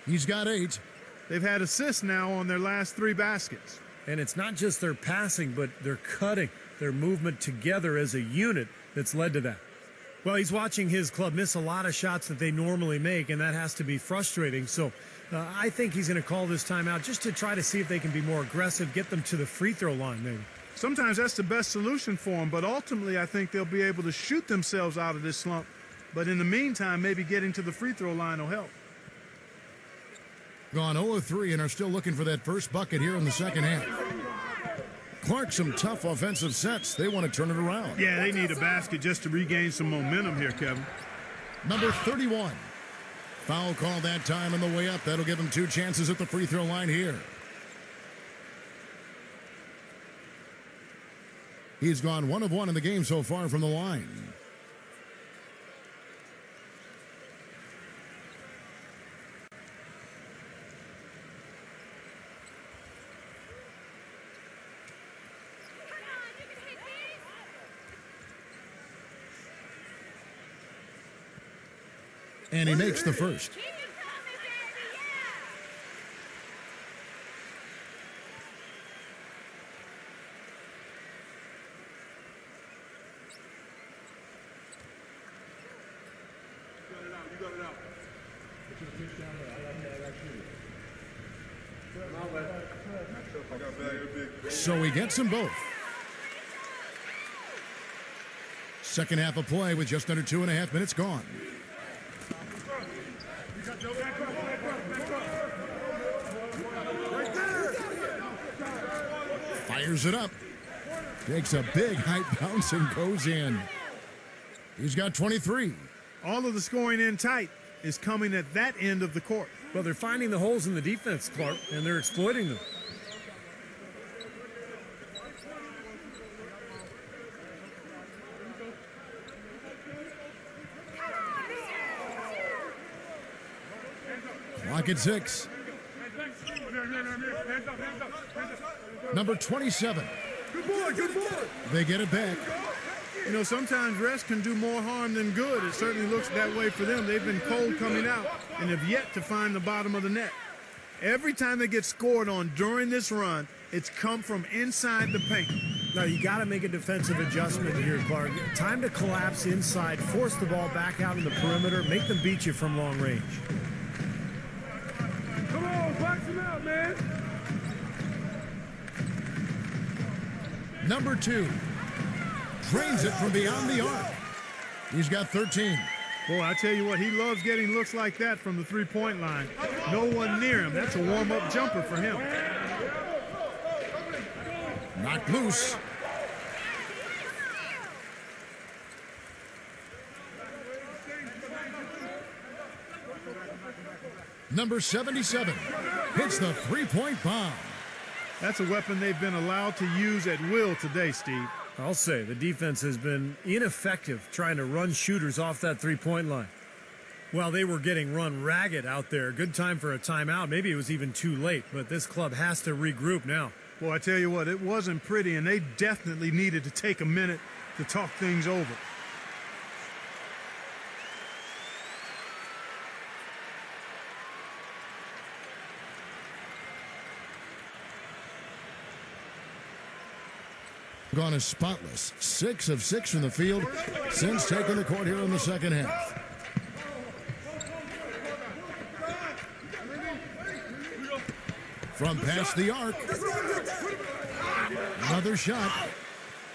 He's got 8. They've had assists now on their last 3 baskets. And it's not just their passing, but their cutting, their movement together as a unit that's led to that. Well, he's watching his club miss a lot of shots that they normally make, and that has to be frustrating. So I think he's going to call this timeout just to try to see if they can be more aggressive, get them to the free throw line maybe. Sometimes that's the best solution for them, but ultimately I think they'll be able to shoot themselves out of this slump. But in the meantime, maybe getting to the free throw line will help. Gone 0-3 and are still looking for that first bucket here in the second half. Clark, some tough offensive sets. They want to turn it around. Yeah, they need a basket just to regain some momentum here, Kevin. Number 31. Foul call that time on the way up. That'll give him 2 chances at the free throw line here. He's gone 1 of 1 in the game so far from the line. And he makes the first. So he gets them both. Second half of play with just under 2.5 minutes gone. Fires it up. Takes a big high bounce and goes in. He's got 23. All of the scoring in tight is coming at that end of the court. Well, they're finding the holes in the defense, Clark, and they're exploiting them. Clock at 6. Number 27. Good boy, good boy. They get it back. You know, sometimes rest can do more harm than good. It certainly looks that way for them. They've been cold coming out and have yet to find the bottom of the net. Every time they get scored on during this run, it's come from inside the paint. No, you got to make a defensive adjustment here, Clark. Time to collapse inside, force the ball back out in the perimeter, make them beat you from long range. Come on, box him out, man. Number 2 drains it from beyond the arc. He's got 13. Boy, I tell you what, he loves getting looks like that from the three-point line. No one near him. That's a warm-up jumper for him. Knocked loose. Number 77 hits the three-point bomb. That's a weapon they've been allowed to use at will today, Steve. I'll say the defense has been ineffective trying to run shooters off that three-point line. Well, they were getting run ragged out there. Good time for a timeout. Maybe it was even too late, but this club has to regroup now. Boy, I tell you what, it wasn't pretty, and they definitely needed to take a minute to talk things over. Gone as spotless. 6 of 6 from the field since taking the court here in the second half. From past the arc. Another shot.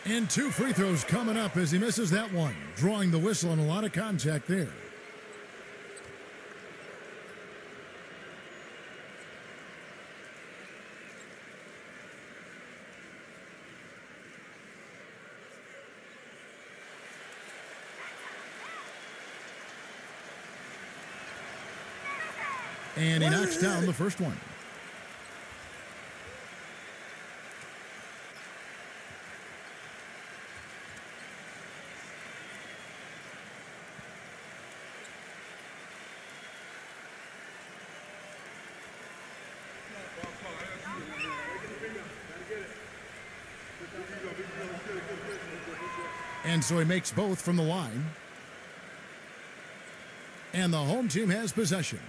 And 2 free throws coming up as he misses that one. Drawing the whistle and a lot of contact there. And he knocks down the first one. And so he makes both from the line. And the home team has possession.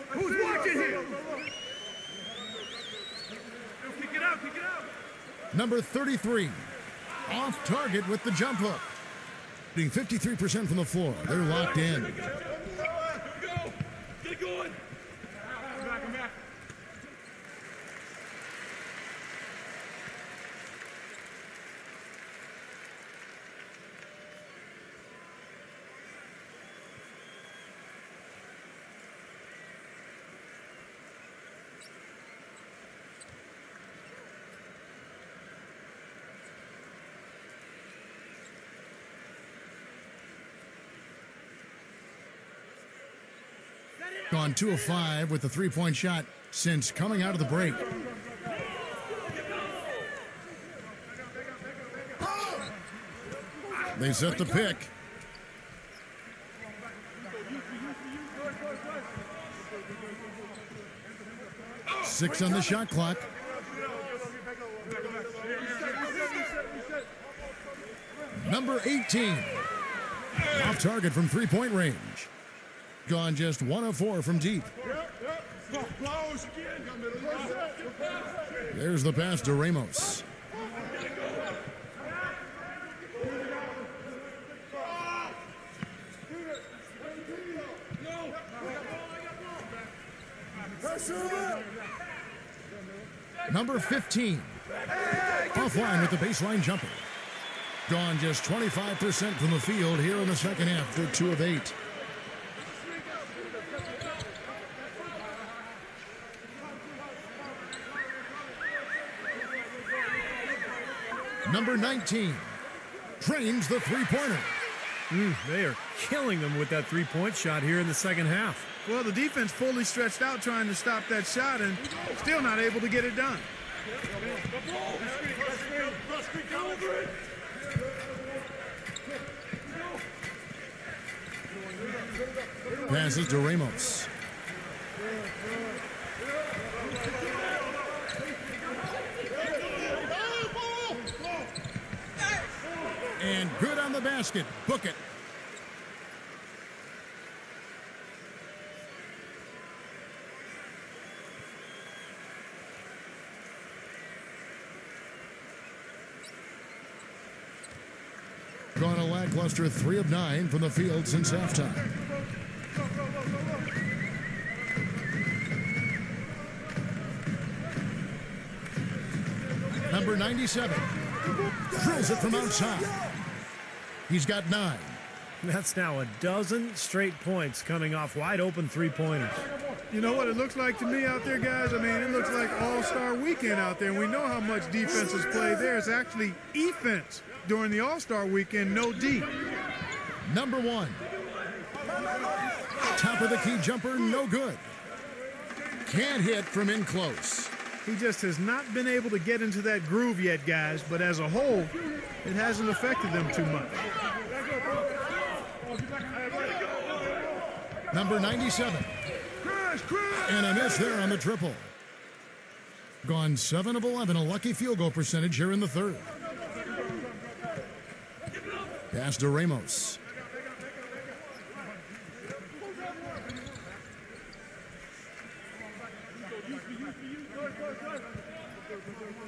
Who's watching here? Kick it out, kick it out. Number 33, off target with the jump hook. Being 53% from the floor. They're locked in. Go. Get going. Back. Gone 2 of 5 with the three-point shot since coming out of the break. They set the pick. Six on the shot clock. Number 18. Off target from three-point range. Gone just 1 of 4 from deep. There's the pass to Ramos. Number 15. Offline with the baseline jumper. Gone just 25% from the field here in the second half. They're 2 of 8. Number 19 trains the three-pointer. They are killing them with that three-point shot here in the second half. Well, the defense fully stretched out trying to stop that shot and still not able to get it done. Passes to Ramos. And good on the basket. Book it. lackluster 3 of 9 from the field since halftime. Number 97 drills it from outside. He's got 9. That's now a dozen straight points coming off wide open three-pointers. You know what it looks like to me out there, guys? I mean, it looks like All-Star Weekend out there. And we know how much defense is played there. It's actually offense during the All-Star Weekend, no D. Number 1. Top of the key jumper, no good. Can't hit from in close. He just has not been able to get into that groove yet, guys. But as a whole, it hasn't affected them too much. Number 97. And a miss there on the triple. Gone 7 of 11, a lucky field goal percentage here in the third. Pass to Ramos.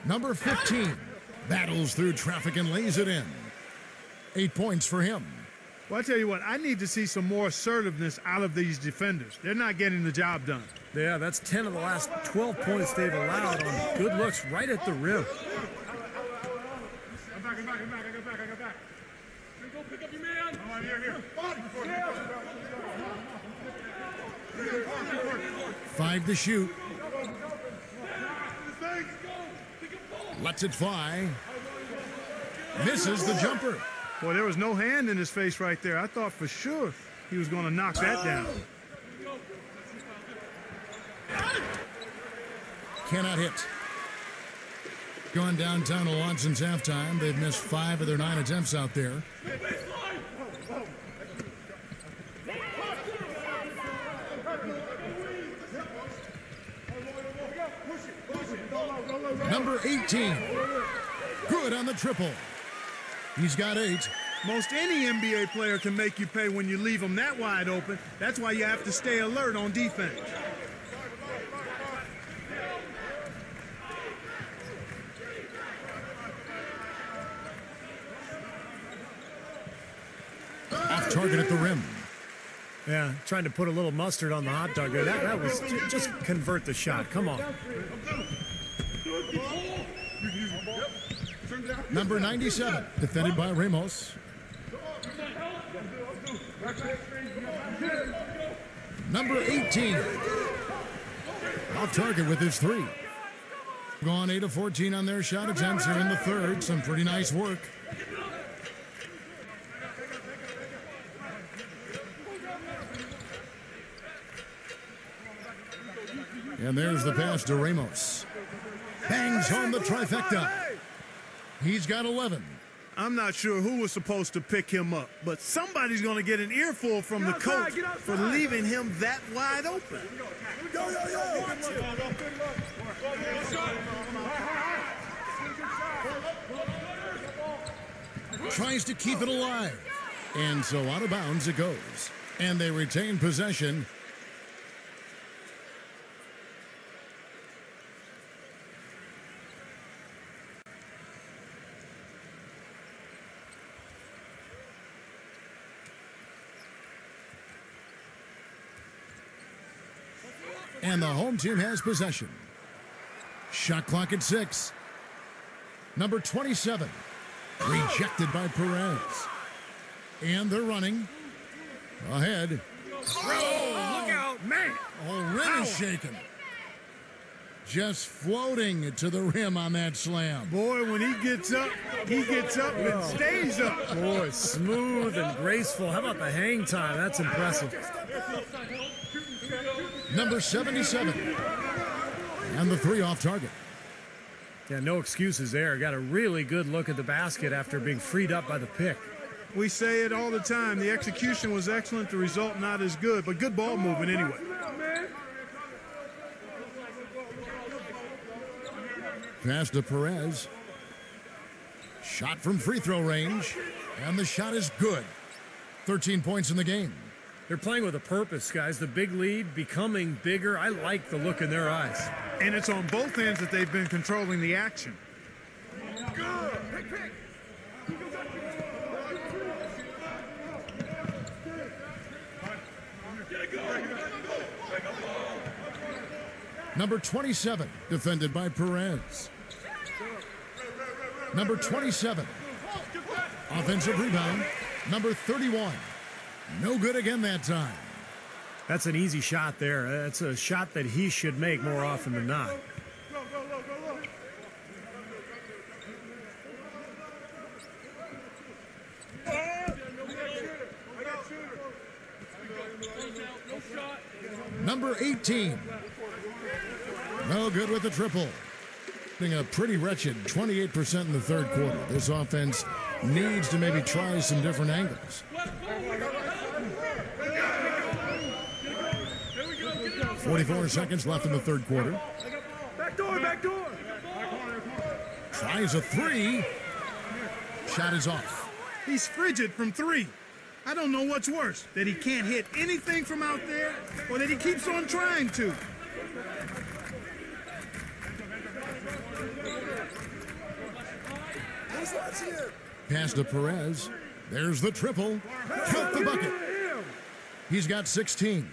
Number 15 battles through traffic and lays it in. 8 points for him. Well, I tell you what, I need to see some more assertiveness out of these defenders. They're not getting the job done. Yeah, that's 10 of the last 12 points they've allowed on good looks right at the rim. I'm back. I got back. Go pick up your man. Oh, here. 5 to shoot. Lets it fly. Misses the jumper. Boy, there was no hand in his face right there. I thought for sure he was going to knock that down. Cannot hit. Going downtown a lot since halftime. They've missed 5 of their 9 attempts out there. Number 18. Good on the triple. He's got 8. Most any NBA player can make you pay when you leave them that wide open. That's why you have to stay alert on defense. Off target at the rim. Yeah, trying to put a little mustard on the hot dog there. That was just convert the shot. Come on. Number 97, defended by Ramos. Number 18, off target with his 3. Gone 8 of 14 on their shot attempts here in the third. Some pretty nice work. And there's the pass to Ramos. Bangs home the trifecta. He's got 11. I'm not sure who was supposed to pick him up, but somebody's going to get an earful from the coach for leaving him that wide open. Tries to keep it alive. And so out of bounds it goes. And they retain possession. And the home team has possession. Shot clock at 6. Number 27. Rejected by Perez. And they're running. Ahead. Oh, look out, man. Oh, rim is shaken. Just floating to the rim on that slam. Boy, when he gets up and stays up. Boy, smooth and graceful. How about the hang time? That's impressive. Number 77. And the 3 off target. Yeah, no excuses there. Got a really good look at the basket after being freed up by the pick. We say it all the time. The execution was excellent. The result not as good, but good ball movement anyway. Pass to Perez. Shot from free throw range. And the shot is good. 13 points in the game. They're playing with a purpose, guys. The big lead becoming bigger. I like the look in their eyes. And it's on both ends that they've been controlling the action. Number 27, defended by Perez. Number 27, offensive rebound. Number 31, no good again that time. That's an easy shot there. That's a shot that he should make more often than not. Number 18, no good with the triple. Being a pretty wretched 28% in the third quarter. This offense needs to maybe try some different angles. 44 seconds left in the third quarter. Back door, back door. Tries a three. Shot is off. He's frigid from three. I don't know what's worse, that he can't hit anything from out there or that he keeps on trying to. Pass to Perez. There's the triple. Count the bucket. He's got 16.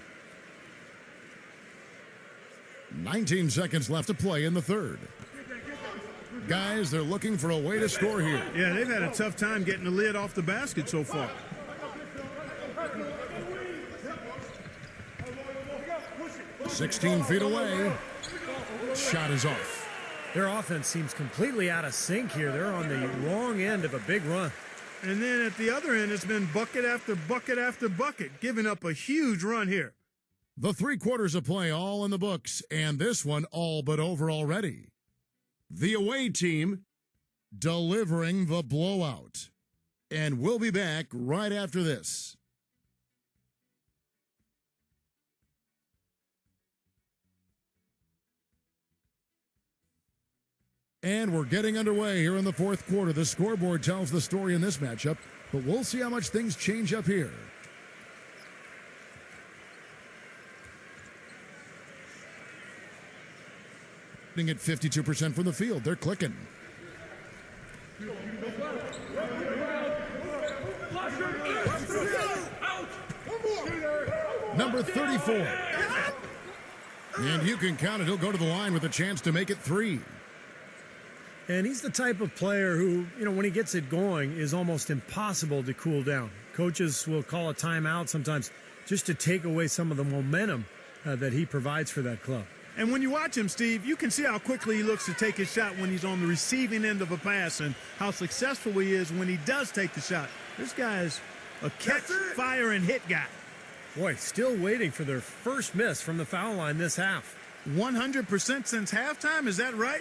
19 seconds left to play in the third. Guys, they're looking for a way to score here. Yeah, they've had a tough time getting the lid off the basket so far. "16 feet away. Shot is off. Their offense seems completely out of sync here. They're on the wrong end of a big run. And then at the other end, it's been bucket after bucket after bucket, giving up a huge run here. The 3 quarters of play all in the books, and this one all but over already. The away team delivering the blowout. And we'll be back right after this. And we're getting underway here in the fourth quarter. The scoreboard tells the story in this matchup, but we'll see how much things change up here. At 52% from the field. They're clicking. Number 34. And you can count it. He'll go to the line with a chance to make it 3. And he's the type of player who, when he gets it going, is almost impossible to cool down. Coaches will call a timeout sometimes just to take away some of the momentum that he provides for that club. And when you watch him, Steve, you can see how quickly he looks to take his shot when he's on the receiving end of a pass and how successful he is when he does take the shot. This guy is a catch, fire, and hit guy. Boy, still waiting for their first miss from the foul line this half. 100% since halftime, is that right?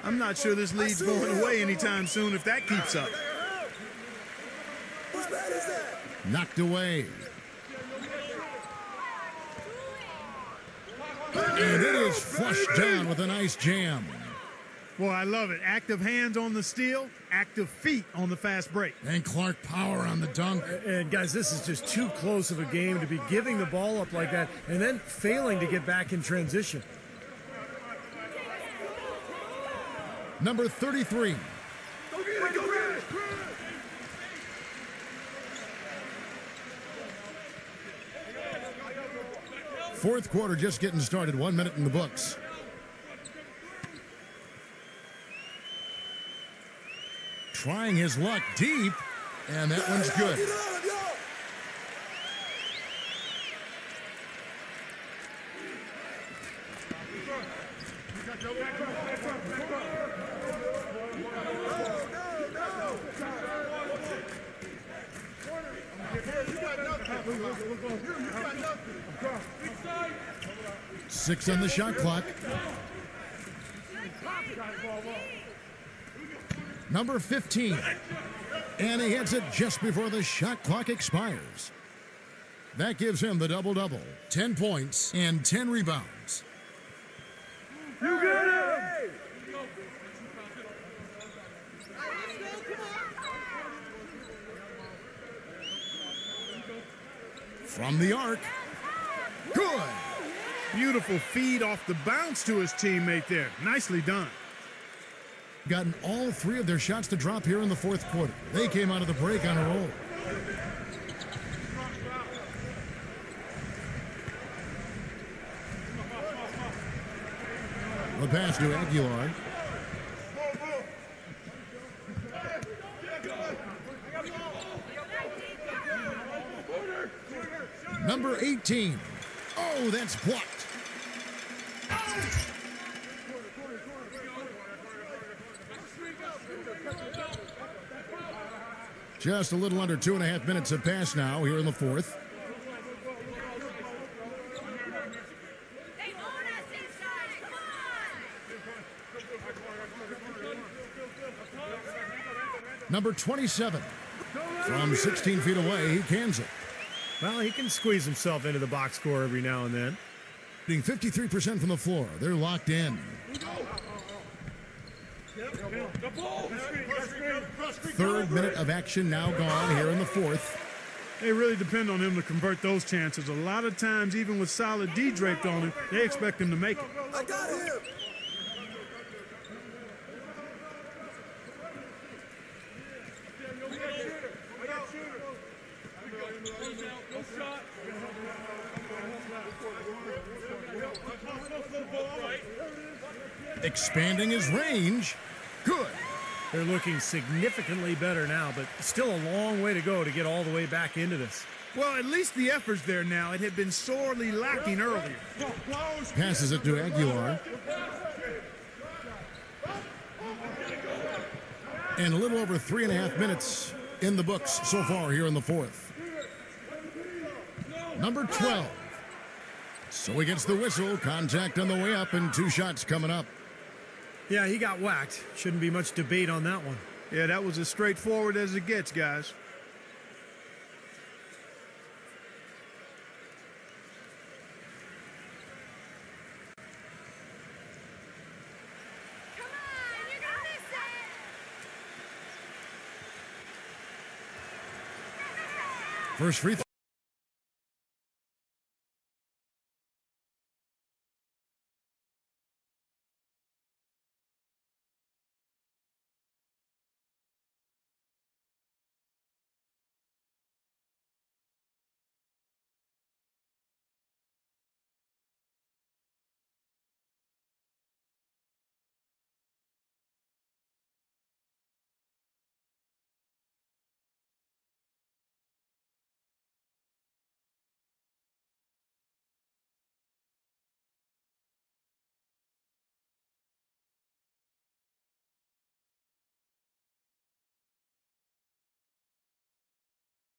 I'm not sure this lead's going away anytime soon if that keeps up. Knocked away. And it is flushed down with a nice jam. Boy, I love it. Active hands on the steal, active feet on the fast break. And Clark power on the dunk. And guys, this is just too close of a game to be giving the ball up like that and then failing to get back in transition. Number 33. Fourth quarter just getting started. 1 minute in the books. Trying his luck deep, and that one's good. Six on the shot clock. Number 15. And he hits it just before the shot clock expires. That gives him the double-double. 10 points and 10 rebounds. You get him! From the arc. Good. Beautiful feed off the bounce to his teammate there. Nicely done. Gotten all 3 of their shots to drop here in the fourth quarter. They came out of the break on a roll. The pass to Aguilar. Number 18. Oh, that's blocked. Just a little under 2.5 minutes have passed now here in the fourth. They own us inside. Come on. Number 27. From 16 feet away, he cans it. Well, he can squeeze himself into the box score every now and then. Being 53% from the floor. They're locked in. Third minute of action now gone here in the fourth. They really depend on him to convert those chances. A lot of times, even with solid D draped on him, they expect him to make it. I got him. Expanding his range. Good. They're looking significantly better now, but still a long way to go to get all the way back into this. Well, at least the effort's there now. It had been sorely lacking earlier. Passes it to Aguilar. And a little over 3.5 minutes in the books so far here in the fourth. Number 12. So he gets the whistle. Contact on the way up and 2 shots coming up. Yeah, he got whacked. Shouldn't be much debate on that one. Yeah, that was as straightforward as it gets, guys. Come on, you're gonna miss it. First free throw.